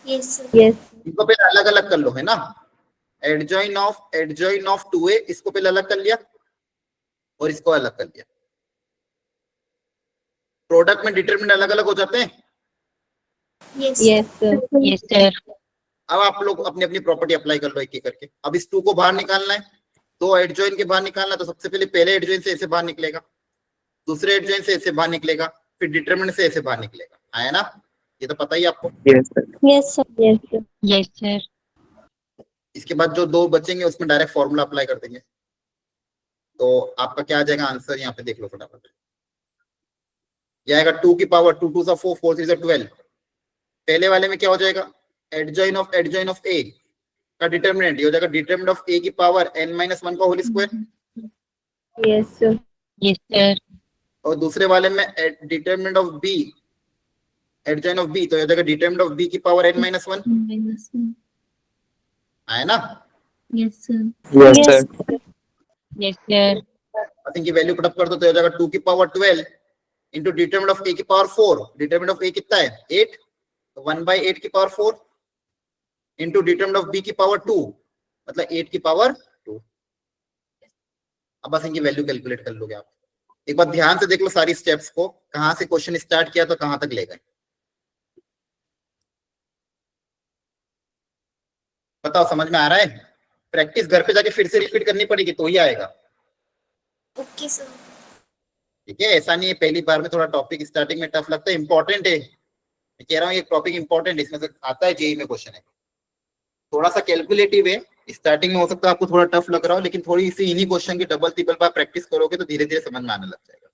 Yes sir. Yes. इनको पहले अलग अलग कर लो, है ना? एडजॉइन ऑफ 2a, इसको पहले अलग कर लिया और इसको अलग कर लिया। प्रोडक्ट में डिटरमिनेंट अलग अलग हो जाते हैं। Yes Yes, sir. Yes, sir. अब आप लोग अपनी अपनी प्रॉपर्टी अप्लाई कर लो एक एक करके। अब इस 2 को बाहर निकालना है, दो एडजॉइन के बाहर निकालना है, तो सबसे पहले पहले एडजॉइन से ऐसे बाहर निकलेगा, दूसरे एडजॉइन से ऐसे बाहर निकलेगा, फिर डिटरमिनेंट से ऐसे बाहर निकलेगा, है ना? ये तो पता ही आपको। Yes sir. Yes sir. Yes, sir. Yes, sir. इसके बाद जो दो बचेंगे उसमें डायरेक्ट फॉर्मूला अप्लाई कर देंगे, तो आपका क्या आ जाएगा आंसर? यहाँ पे देख लो फटाफट। ये आएगा 2 की पावर 2 2 4 4 3 12। पहले वाले में क्या हो जाएगा? एडजॉइन ऑफ ए का डिटरमिनेंट ये हो जाएगा डिटरमिनेंट ऑफ ए की पावर n-1 का whole square. Yes, sir. Yes, sir. और दूसरे वाले में determinant of B, adjoin of B, तो ये हो जाएगा डिटरमिनेंट ऑफ बी की पावर n-1, Minus 1. है ना? Yes, sir. Yes sir. Yes, sir. I think ये वैल्यू पुट अप कर दो तो ये हो जाएगा 2 की power 12 into determinant of A की पावर 4। डिटरमिनेंट ऑफ ए कितना है? 8, तो 1/8 की power 4 into determinant of B की पावर 2, मतलब 8 की पावर 2। अब बस इनकी वैल्यू कैलकुलेट कर लोगे आप। एक बार ध्यान से देख लो सारी स्टेप्स को, कहां से क्वेश्चन स्टार्ट किया तो कहां तक ले गए। बताओ समझ में आ रहा है? प्रैक्टिस घर पे जाके फिर से रिपीट करनी पड़ेगी तो ही आएगा, ओके सर। ठीक है? ऐसा नहीं है पहली बार में थोड़ा टॉपिक स्टार्टिंग में टफ लगता है, इंपॉर्टेंट है, मैं कह रहा हूँ ये टॉपिक इंपॉर्टेंट है, इसमें से आता है जेईई में क्वेश्चन है। थोड़ा सा कैलकुलेटिव है, स्टार्टिंग में हो सकता है आपको थोड़ा टफ लग रहा हो, लेकिन थोड़ी सी इन्हीं क्वेश्चन की डबल ट्रिपल बार प्रैक्टिस करोगे तो धीरे धीरे समझ में आने लग जाएगा।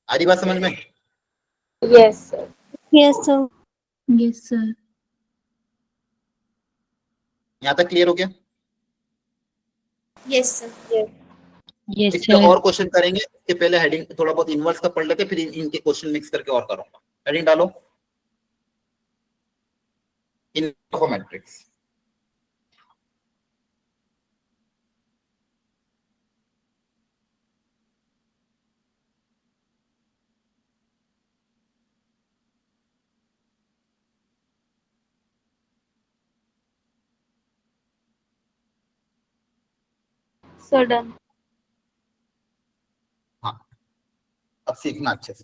आ रही बात समझ में? Yes, sir. Yes sir. Yes, sir. यहाँ तक क्लियर हो गया? Yes sir. Yes, इस पे sir. और क्वेश्चन करेंगे, इसके पहले हेडिंग थोड़ा बहुत इनवर्स का पढ़ लेते, फिर इनके क्वेश्चन मिक्स करके और करूंगा। हेडिंग डालो, inverse of matrix. So done. हाँ, अब सीखना अच्छे से।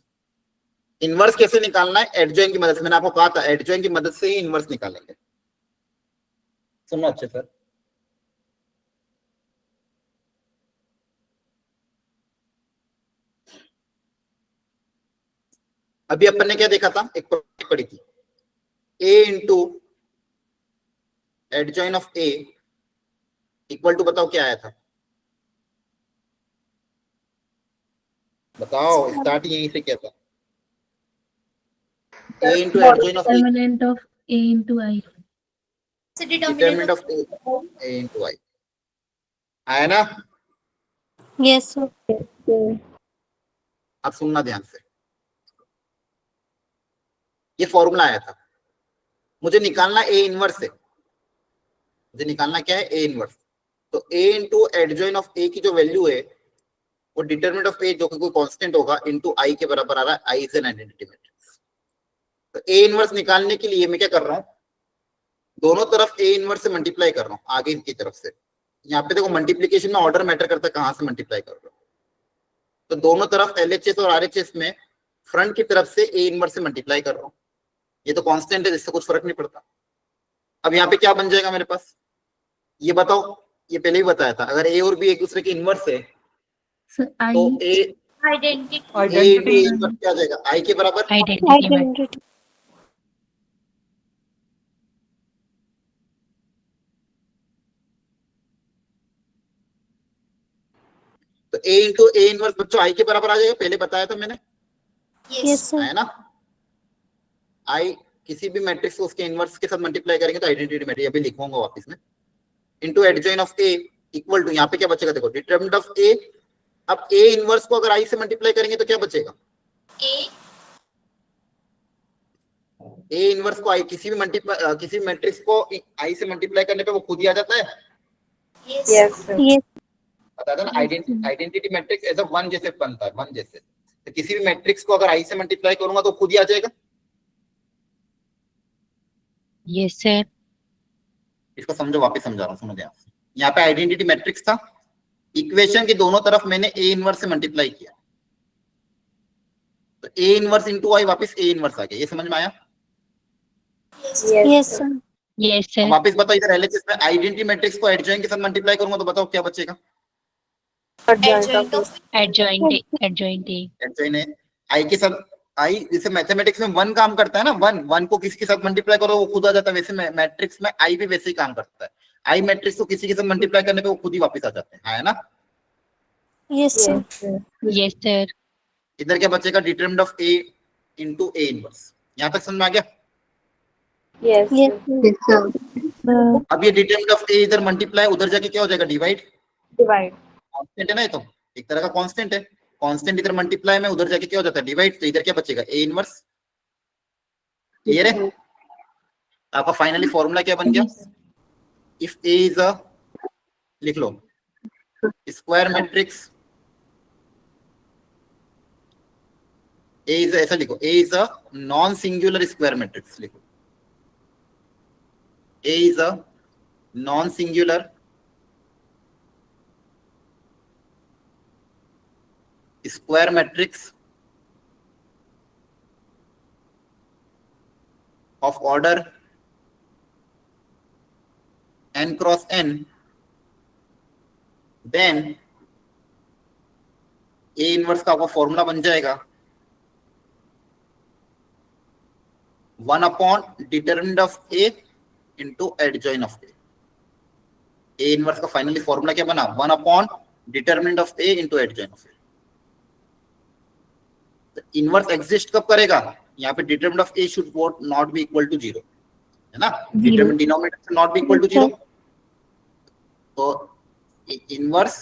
इनवर्स कैसे निकालना है? एडजॉइन की मदद से। मैंने आपको कहा था एडजॉइन की मदद से ही इनवर्स निकालेंगे। सुनो अच्छे से। अभी अपन ने क्या देखा था? एक प्रॉपर्टी पढ़ी थी, a into adjoin of a equal to, बताओ क्या आया था? बताओ, स्टार्ट यहीं से क्या था? a into adjoin of a, Determinant of A into I. So determinant of A into I आया ना? Yes sir. Yes, sir. अब सुनना ध्यान से, ये फॉर्मूला आया था, मुझे निकालना ए इनवर्स है, मुझे निकालना क्या है? A inverse. तो ए इंटू एडजॉइन ऑफ ए की जो वैल्यू है वो डिटरमिनेंट ऑफ ए जो कि कोई कांस्टेंट होगा इनटू आई के बराबर आ रहा है। I is an identity matrix. तो ए इनवर्स निकालने के लिए मैं क्या कर रहा हूं, दोनों तरफ ए इनवर्स से मल्टीप्लाई कर रहा हूं आगे की तरफ से। यहाँ पे देखो मल्टीप्लीकेशन में ऑर्डर मैटर करता है, कहां से मल्टीप्लाई कर रहा हूं। तो दोनों तरफ एलएचएस और आरएचएस में फ्रंट की तरफ से ए इनवर्स से मल्टीप्लाई कर रहा हूं। ये तो कांस्टेंट है, जिससे कुछ फर्क नहीं पड़ता। अब यहाँ पे क्या बन जाएगा मेरे पास, ये बताओ? ये पहले ही बताया था, अगर ए और बी एक दूसरे के इनवर्स है सर तो आई ए आइडेंटिटी इनवर्स क्या आ जाएगा? आई के बराबर आइडेंटिटी। तो ए इंटू ए इनवर्स बच्चों आई के बराबर आ जाएगा, पहले बताया था मैंने, यस सर। है ना? आई किसी भी मैट्रिक्स को उसके इनवर्स के साथ मल्टीप्लाई करेंगे तो आइडेंटिटी मैट्रिक्स, अभी लिखूंगा वापस में, into adjoin of A equal to, यहाँ पे क्या बचेगा देखो, डिटरमिनेंट ऑफ ए। अब ए इनवर्स को अगर आई से मल्टीप्लाई करेंगे तो क्या बचेगा? ए इनवर्स को आई किसी भी मैट्रिक्स को आई से मल्टीप्लाई करने पे वो खुद ही आ जाता है। Yes Yes, sir. यस बता था ना, identity matrix as a one जैसे बनता है, वन जैसे। तो किसी भी मैट्रिक्स को अगर आई से मल्टीप्लाई करूंगा तो खुद ही आ जाएगा। Yes, sir. इसको समझो, वापस समझा रहा हूँ, सुनो ध्यान से। यहाँ पे आइडेंटिटी मैट्रिक्स था, इक्वेशन की दोनों तरफ मैंने ए इनवर्स से मल्टीप्लाई किया, तो ए इनवर्स इनटू आई वापस ए इनवर्स आ गया। ये समझ में आया? Yes sir. Yes, sir. अब वापस बताओ, इधर एलएचएस में आइडेंटिटी मैट्रिक्स को एडजॉइन के साथ मल्टीप्लाई करूंगा तो बताओ क्या बचेगा? Adjoint of Adjoint A. Adjoin है आई के साथ। आई जैसे मैथमेटिक्स में वन काम करता है ना, वन को किसी के साथ मल्टीप्लाई करो वो खुद आ जाता है, वैसे मैट्रिक्स में आई भी वैसे ही काम करता है। आई मैट्रिक्स को किसी के साथ मल्टीप्लाई करने पे वो खुद ही वापस आ जाते हैं, है ना? Yes sir. Yes, sir. Yes, sir. इधर क्या बचेगा? Determinant of A into A inverse. यहां तक समझ में आ गया? Yes, yes sir. Yes, sir. अब ये डिटरमिनेंट ऑफ ए इधर मल्टीप्लाई, उधर जाके क्या हो जाएगा? डिवाइड। Divide. कांस्टेंट है ना, ये तो एक तरह का कांस्टेंट है। कांस्टेंट इधर मल्टीप्लाई में, उधर जाके क्या हो जाता है? डिवाइड। तो इधर क्या बचेगा? A inverse. क्लियर है? आपका फाइनली फॉर्मूला क्या बन गया? इफ ए इज अ, लिख लो, स्क्वायर मैट्रिक्स, ए इज, ऐसा लिखो, A is a non singular square matrix, लिखो A is a non singular square matrix of order n cross n, then A inverse का आपका फॉर्मूला बन जाएगा 1 determinant of A into adjoin of A। A inverse का finally formula क्या बना? 1 determinant of A into adjoin of A। Inverse exist कब करेगा? यहाँ पे determinant of A should not be equal to 0, है ना? Determinant denominator should not be equal to 0। तो inverse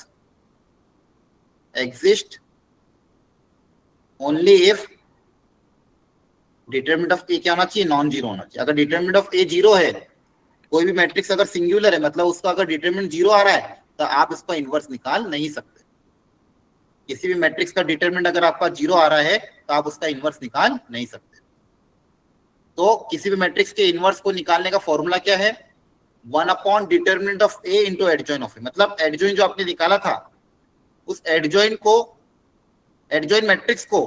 exist only if determinant of A क्या होना चाहिए? नॉन जीरो होना चाहिए। अगर डिटरमिनेंट ऑफ ए 0 है, कोई भी मैट्रिक्स अगर सिंगुलर है, मतलब उसका अगर डिटरमिनेंट 0 आ रहा है, तो आप इसका इनवर्स निकाल नहीं सकते। किसी भी मैट्रिक्स का डिटरमिनेंट अगर आपका 0 आ रहा है तो आप उसका इनवर्स निकाल नहीं सकते। तो किसी भी मैट्रिक्स के इनवर्स को निकालने का फॉर्मूला क्या है? 1 determinant of A into adjoin of A. मतलब एडजॉइन जो आपने निकाला था, उस एडजॉइन को, एडजॉइन मैट्रिक्स को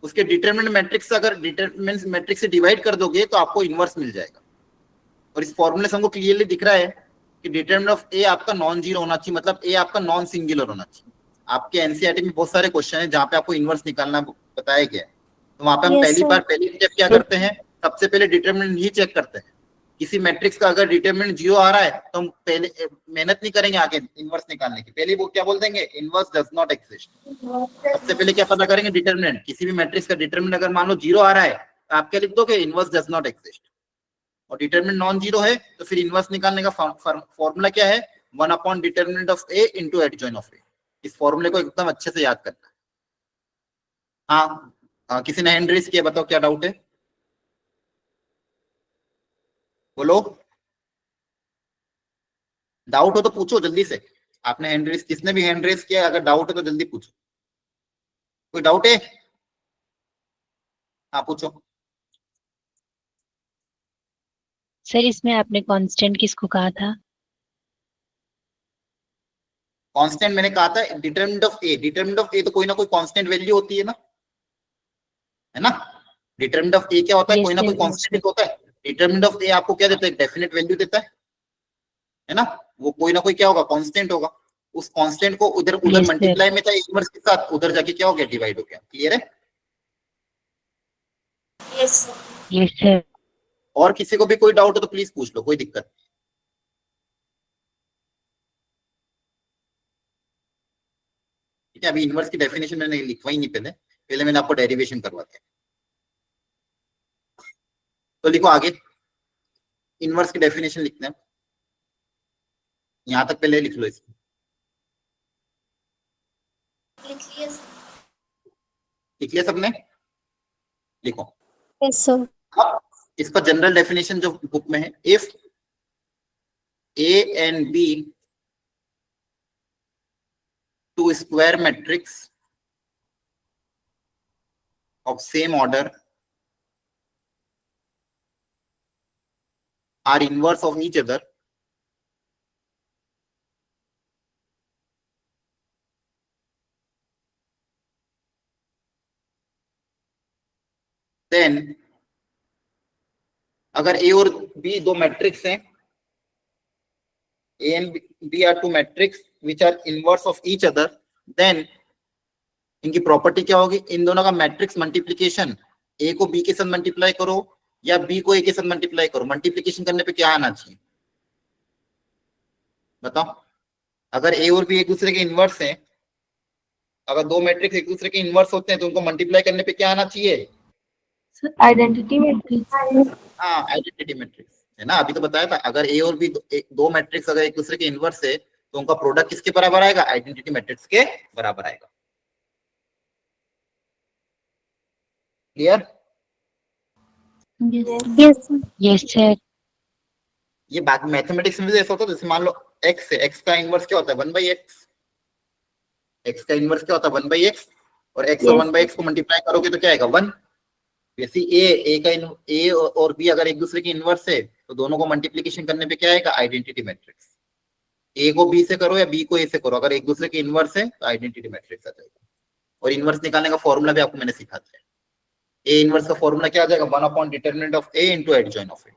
उसके डिटरमिनेंट मैट्रिक्स से अगर डिटरमिनेंट मैट्रिक्स से डिवाइड कर दोगे तो आपको इनवर्स मिल जाएगा। और इस फॉर्मूले से हमको क्लियरली दिख रहा है कि डिटरमिनेंट ऑफ ए आपका नॉन जीरो होना चाहिए, मतलब ए आपका नॉन सिंगुलर होना चाहिए। आपके एनसीईआरटी में बहुत सारे क्वेश्चन है जहाँ पे आपको इनवर्स निकालना बताया गया है, तो वहां पे हम पहली स्टेप क्या करते हैं? सबसे पहले डिटरमिनेंट ही चेक करते हैं। किसी मैट्रिक्स का अगर डिटरमिनेंट 0 आ रहा है तो हम पहले मेहनत नहीं करेंगे आगे इनवर्स निकालने की, पहले वो क्या बोल देंगे? Inverse does not exist. सबसे पहले क्या पता करेंगे? डिटरमिनेंट। किसी भी मैट्रिक्स का डिटरमिनेंट अगर मान लो 0 आ रहा है तो आप क्या लिख दोगे? Inverse does not exist. और डिटरमिनेंट नॉन जीरो है तो फिर इनवर्स निकालने का फॉर्मूला क्या है, 1 upon determinant of A into adjoin of A. इस फॉर्मूले को एकदम अच्छे से याद करना है। हाँ, किसी ने हैंड रेज किया, बताओ क्या डाउट है, बोलो। डाउट हो तो पूछो जल्दी से। आपने हैंड रेज, किसने भी हैंड रेज किया, अगर डाउट है तो जल्दी पूछो। कोई डाउट है? हाँ पूछो। सर इसमें आपने कांस्टेंट किसको कहा था? कांस्टेंट मैंने कहा था determinant of A. Determinant of A तो कोई ना कोई कांस्टेंट वैल्यू होती है ना, है ना। डिटरमिनेंट ऑफ ए क्या होता है, Yes, कोई ना sir, कोई yes, कांस्टेंट होता है। डिटरमिनेंट ऑफ ए आपको क्या देता है, डेफिनेट वैल्यू देता है ना। वो कोई ना कोई क्या होगा, कांस्टेंट होगा। उस कांस्टेंट को उधर उधर Yes, sir. मल्टीप्लाई में था इनवर्स के साथ, उधर जाके क्या हो गया, डिवाइड हो गया। क्लियर है? Yes, sir. Yes, sir. और किसी को भी कोई डाउट हो तो प्लीज पूछ लो, कोई दिक्कत नहीं। ठीक है, अभी इनवर्स की डेफिनेशन मैंने लिखवाई नहीं, पहले पहले मैंने आपको डेरिवेशन करवा दिया। तो लिखो आगे, इनवर्स की डेफिनेशन लिखते हैं। यहां तक पहले लिख लो इसको। लिख लिया sir. लिख लिया सबने? लिखो। Yes sir. अब इसका जनरल डेफिनेशन जो बुक में है, if A and B two square matrix of same order are inverse of each other, then अगर ए और बी दो मैट्रिक्स हैं, A and B are two matrix which are inverse of each other, then इनकी property क्या होगी, इन दोनों का matrix multiplication, ए को बी के साथ मल्टीप्लाई करो या बी को ए के साथ मल्टीप्लाई करो, मल्टीप्लीकेशन करने पे क्या आना चाहिए बताओ। अगर ए और बी एक दूसरे के इनवर्स हैं, अगर दो मैट्रिक्स एक दूसरे के इनवर्स होते हैं तो उनको मल्टीप्लाई करने पे क्या आना चाहिए? Identity matrix. हाँ, आइडेंटिटी मैट्रिक्स है ना। अभी तो बताया था, अगर ए और बी दो मैट्रिक्स अगर एक दूसरे के इनवर्स है तो उनका प्रोडक्ट किसके बराबर आएगा, आइडेंटिटी मैट्रिक्स के बराबर आएगा। Clear? Yes sir. Yes, sir. ये बात मैथमेटिक्स में भी ऐसा होता है, जैसे मान लो एक्स है, एक्स का इनवर्स क्या होता है, 1/x। एक्स का इनवर्स क्या होता है, 1/x। और एक्स और 1/x को मल्टीप्लाई करोगे तो क्या आएगा, 1। वैसे ए और बी अगर एक दूसरे के इनवर्स है तो दोनों को मल्टीप्लीकेशन करने पे क्या आएगा, आइडेंटिटी मैट्रिक्स। ए को बी से करो या बी को ए से करो, अगर एक दूसरे के इनवर्स है तो आइडेंटिटी मैट्रिक्स आ जाएगा। और इनवर्स निकालने का फॉर्मूला भी आपको मैंने सिखा दिया। ए इनवर्स का फॉर्मूला क्या आ जाएगा, 1 upon determinant of A into adjoin of A.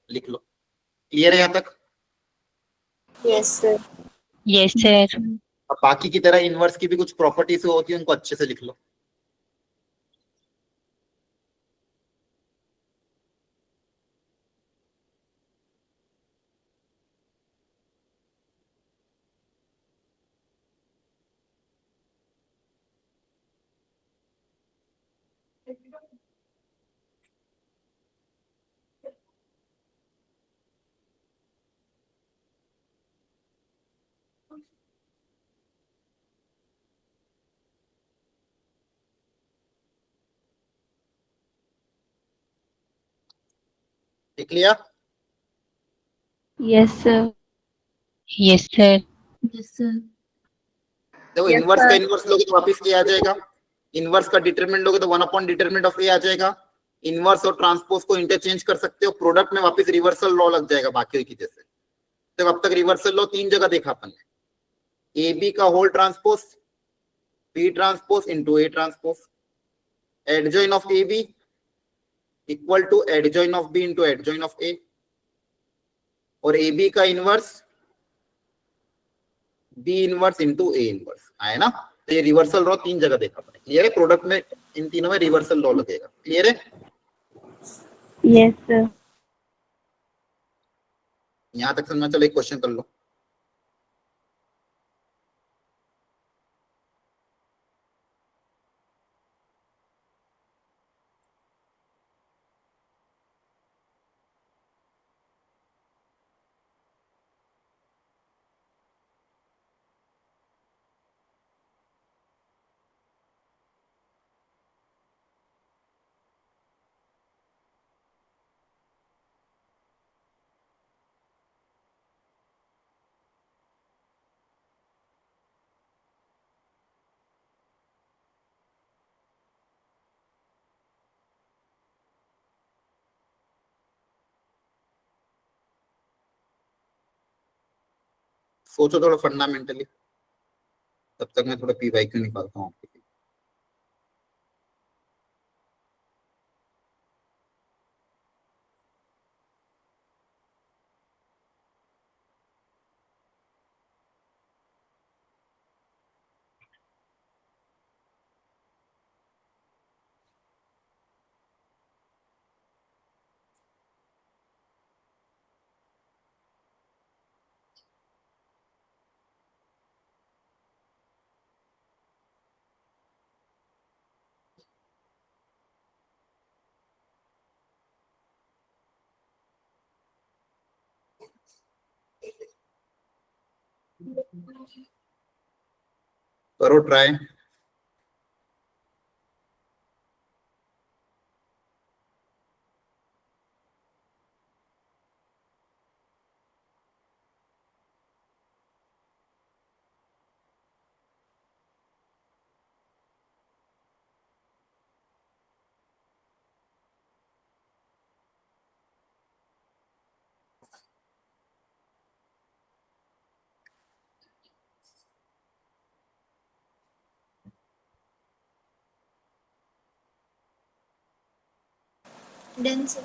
लिख लो। क्लियर है यहाँ तक? Yes, sir. Yes, sir. अब बाकी की तरह इनवर्स की भी कुछ प्रॉपर्टीज होती है, उनको अच्छे से लिख लो। लिख लिया? Yes sir. Yes, sir. Yes, sir. देखो, Yes, इनवर्स sir. का इनवर्स लोगे तो वापस ए आ जाएगा। इनवर्स का डिटरमिनेंट लोगे तो 1 अपॉन डिटरमिनेंट ऑफ ए आ जाएगा। इनवर्स और ट्रांसपोज को इंटरचेंज कर सकते हो, प्रोडक्ट में वापस रिवर्सल लॉ लग जाएगा बाकी की जैसे। तो अब तक रिवर्सल लॉ 3 जगह देखा अपन ने, ए बी का whole transpose, B transpose into A transpose, adjoint of A B equal to adjoint of B into adjoin of A, और ए बी का inverse B inverse into A inverse आया ना। तो ये रिवर्सल लॉ 3 जगह देखा अपन ने। क्लियर है? प्रोडक्ट में इन तीनों में रिवर्सल लॉ लगेगा। क्लियर है? Yes sir. यहां तक समझ, चलो एक क्वेश्चन कर लो। सोचो थोड़ा फंडामेंटली, तब तक मैं थोड़ा पी वाई क्यू निकालता हूँ आपके लिए। करो ट्राई। Done sir.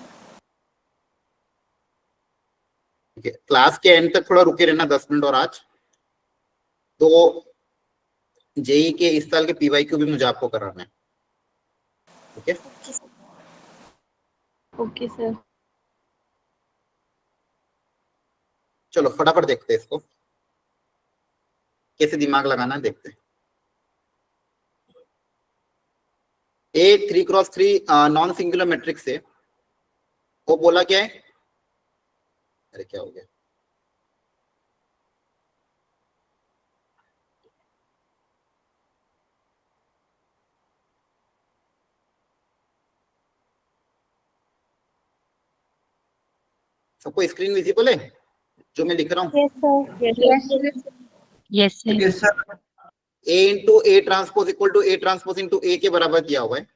ठीक है, क्लास के एंड तक थोड़ा रुके रहना 10 मिनट और आज। तो जेई के इस साल के पीवाई क्यू भी मुझे आपको कराना है। ठीक है, ओके सर। Okay sir. चलो फटाफट देखते हैं इसको, कैसे दिमाग लगाना है देखते हैं। ए 3x3 नॉन सिंगुलर मैट्रिक्स है, वो बोला क्या है, अरे क्या हो गया, सबको स्क्रीन विजिबल है जो मैं लिख रहा हूँ? Yes sir. Yes sir. Yes, sir. A into A transpose equal to A transpose into A के बराबर किया हुआ है,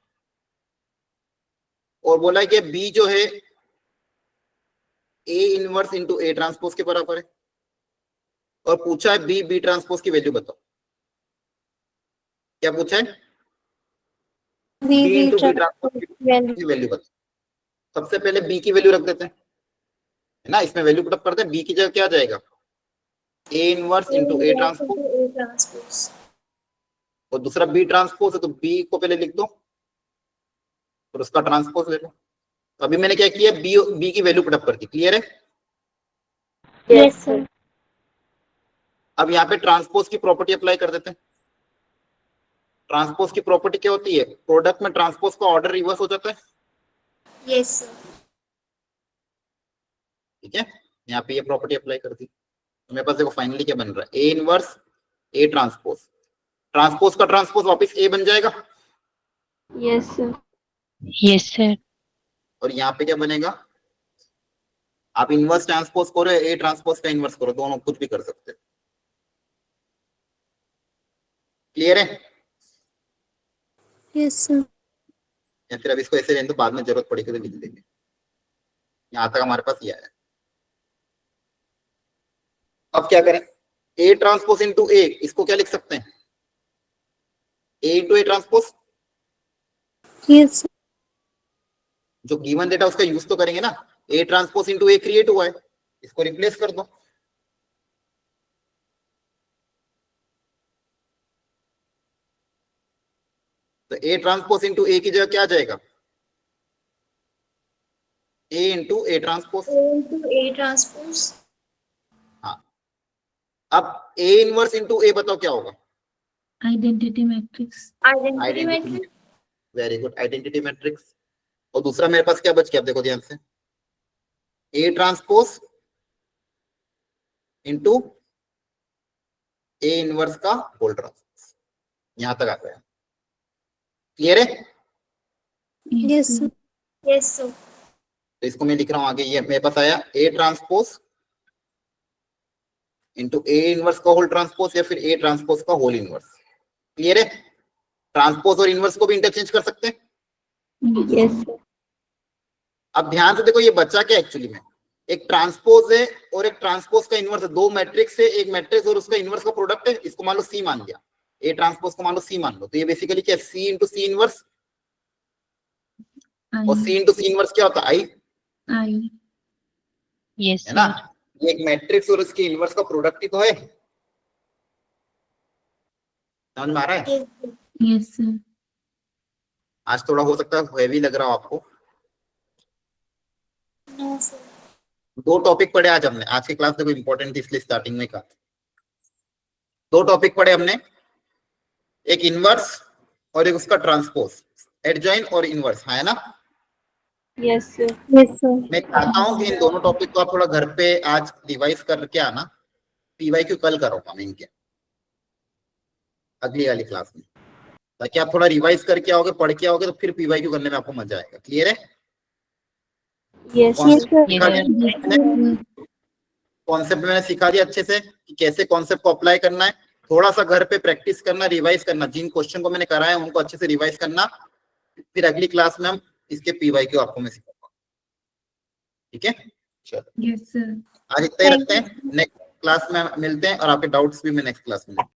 और बोला है कि बी जो है A inverse into A transpose के बराबर है, और पूछा है बी बी ट्रांसपोज की वैल्यू बताओ। क्या पूछा है? B B B into B transpose transpose की वैल्यू बताओ। सबसे पहले बी की वैल्यू रख देते हैं, है ना, इसमें वैल्यू पुटअप करते हैं। बी की जगह क्या जाएगा, ए inverse into A transpose, A transpose, और दूसरा बी ट्रांसपोज है तो बी को पहले लिख दो और उसका ट्रांसपोज ले लो। तो अभी मैंने क्या किया, बी की वैल्यू पुटअप कर दी। क्लियर है? Yes sir. अब यहाँ पे ट्रांसपोज की प्रॉपर्टी अप्लाई कर देते हैं। ट्रांसपोज की प्रॉपर्टी क्या होती है, प्रोडक्ट में ट्रांसपोज का ऑर्डर रिवर्स हो जाता है। Yes sir. ठीक है, यहाँ पे ये प्रॉपर्टी अप्लाई कर दी, तो मेरे पास देखो फाइनली क्या बन रहा है, A inverse A transpose, transpose का ट्रांसपोज वापस ए बन जाएगा, यस सर। Yes sir. और यहाँ पे क्या बनेगा, आप इनवर्स ट्रांसपोज करो, ए ट्रांसपोज का इनवर्स करो, दोनों कुछ भी कर सकते हो। क्लियर है? Yes sir. या फिर अब इसको ऐसे रहने दो, बाद में जरूरत पड़ेगी तो लिख देंगे। यहाँ तक हमारे पास ये आया। अब क्या करें, ए ट्रांसपोज इंटू ए, इसको क्या लिख सकते हैं, A into A transpose. Yes sir. जो गिवन डेटा उसका यूज तो करेंगे ना, A transpose into A create हुआ है, इसको रिप्लेस कर दो। तो ए ट्रांसपोज इंटू ए की जगह क्या आ जाएगा, A into A transpose. A transpose. हाँ, अब ए इनवर्स इंटू ए बताओ क्या होगा, identity matrix. Identity matrix. Very good, identity matrix. और दूसरा मेरे पास क्या बच गया, आप देखो ध्यान से, ए ट्रांसपोज इंटू ए इनवर्स का होल ट्रांसपोज। यहां तक आ गया। क्लियर है? Yes sir. Yes sir. तो इसको मैं लिख रहा हूं आगे, ये मेरे पास आया ए ट्रांसपोज इंटू ए इनवर्स का होल ट्रांसपोज, या फिर ए ट्रांसपोज का होल इनवर्स। क्लियर है? ट्रांसपोज और इनवर्स को भी इंटरचेंज कर सकते हैं। Yes sir. अब ध्यान से देखो ये बच्चा क्या एक्चुअली में, एक ट्रांसपोज है और एक ट्रांसपोज का इनवर्स है, दो मैट्रिक्स है, एक मैट्रिक्स और उसका इनवर्स का प्रोडक्ट है, इसको मान लो सी मान लिया, ए ट्रांसपोज को मान लो सी मान लो, तो ये बेसिकली क्या है, सी इंटू सी इनवर्स, और सी इंटू सी इनवर्स क्या होता है, आई, I. यस है ना, सर। ये एक मैट्रिक्स और उसके इनवर्स का प्रोडक्ट ही तो है, समझ में आ रहा है। Yes, sir. आज थोड़ा हो सकता है हैवी लग रहा हो आपको, नो सर। दो टॉपिक पढ़े आज हमने, आज की क्लास देखो इंपॉर्टेंट थी इसलिए स्टार्टिंग में कहा, दो टॉपिक पढ़े हमने, एक इनवर्स और एक उसका ट्रांसपोज, एडजॉइन और इनवर्स, है ना। Yes, sir. Yes sir. मैं चाहता हूँ कि इन दोनों टॉपिक को आप थोड़ा घर पे आज रिवाइज करके आना, पीवाईक्यू कल करूंगा मैं इनके अगली वाली क्लास में, ताकि आप थोड़ा रिवाइज करके आओगे, पढ़ के आओगे तो फिर पीवाईक्यू करने में आपको मजा आएगा। क्लियर है। Yes, concept sir. सिखा दिया Yes, मैंने? sir. कॉन्सेप्ट मैंने सिखा दिया अच्छे से कि कैसे कॉन्सेप्ट को अप्लाई करना है, थोड़ा सा घर पे प्रैक्टिस करना, रिवाइज करना, जिन क्वेश्चन को मैंने कराया उनको अच्छे से रिवाइज करना, फिर अगली क्लास में हम इसके पीवाईक्यू आपको मैं सिखाऊंगा। ठीक है, चलो Yes, sir. आज इतना ही रखते हैं, नेक्स्ट क्लास में मिलते हैं और आपके डाउट्स भी मैं नेक्स्ट क्लास में